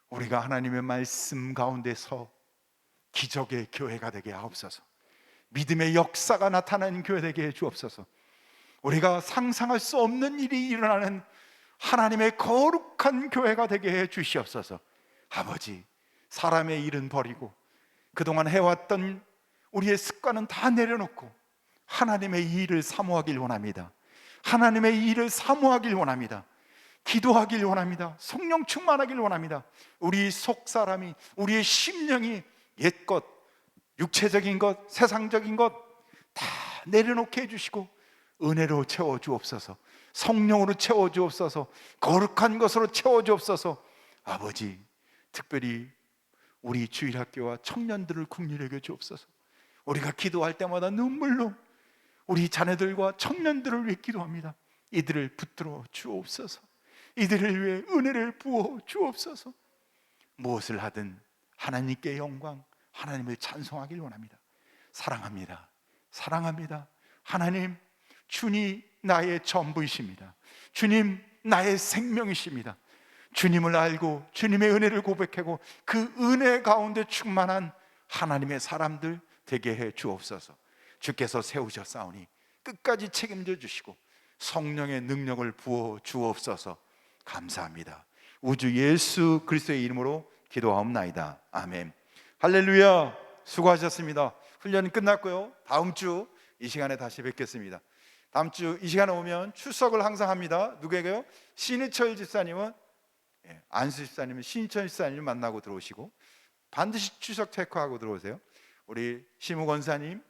우리가 하나님의 말씀 가운데서 기적의 교회가 되게 하옵소서. 믿음의 역사가 나타나는 교회 되게 해 주옵소서. 우리가 상상할 수 없는 일이 일어나는 하나님의 거룩한 교회가 되게 해 주시옵소서. 아버지, 사람의 일은 버리고 그동안 해왔던 우리의 습관은 다 내려놓고 하나님의 일을 사모하길 원합니다. 하나님의 일을 사모하길 원합니다. 기도하길 원합니다. 성령 충만하길 원합니다. 우리 속사람이, 우리의 심령이 옛것, 육체적인 것, 세상적인 것 다 내려놓게 해주시고 은혜로 채워주옵소서. 성령으로 채워주옵소서. 거룩한 것으로 채워주옵소서. 아버지, 특별히 우리 주일학교와 청년들을 긍휼히 여겨 주옵소서. 우리가 기도할 때마다 눈물로 우리 자녀들과 청년들을 위해 기도합니다. 이들을 붙들어 주옵소서. 이들을 위해 은혜를 부어 주옵소서. 무엇을 하든 하나님께 영광, 하나님을 찬송하길 원합니다. 사랑합니다. 사랑합니다. 하나님, 주님 나의 전부이십니다. 주님 나의 생명이십니다. 주님을 알고 주님의 은혜를 고백하고 그 은혜 가운데 충만한 하나님의 사람들 되게 해 주옵소서. 주께서 세우셨사오니 끝까지 책임져 주시고 성령의 능력을 부어 주옵소서. 감사합니다. 우주 예수 그리스도의 이름으로 기도하옵나이다. 아멘. 할렐루야. 수고하셨습니다. 훈련이 끝났고요. 다음 주 이 시간에 다시 뵙겠습니다. 다음 주 이 시간에 오면 출석을 항상 합니다. 누구에게요? 신희철 집사님은 안수 집사님은 신희철 집사님을 만나고 들어오시고 반드시 출석 체크하고 들어오세요. 우리 심우 권사님은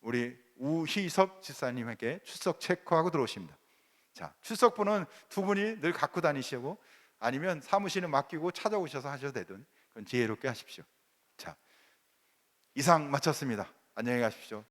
우리 우희섭 집사님에게 출석 체크하고 들어오십니다. 자, 출석부는 두 분이 늘 갖고 다니시고 아니면 사무실에 맡기고 찾아오셔서 하셔도 되든 그건 지혜롭게 하십시오. 자, 이상 마쳤습니다. 안녕히 가십시오.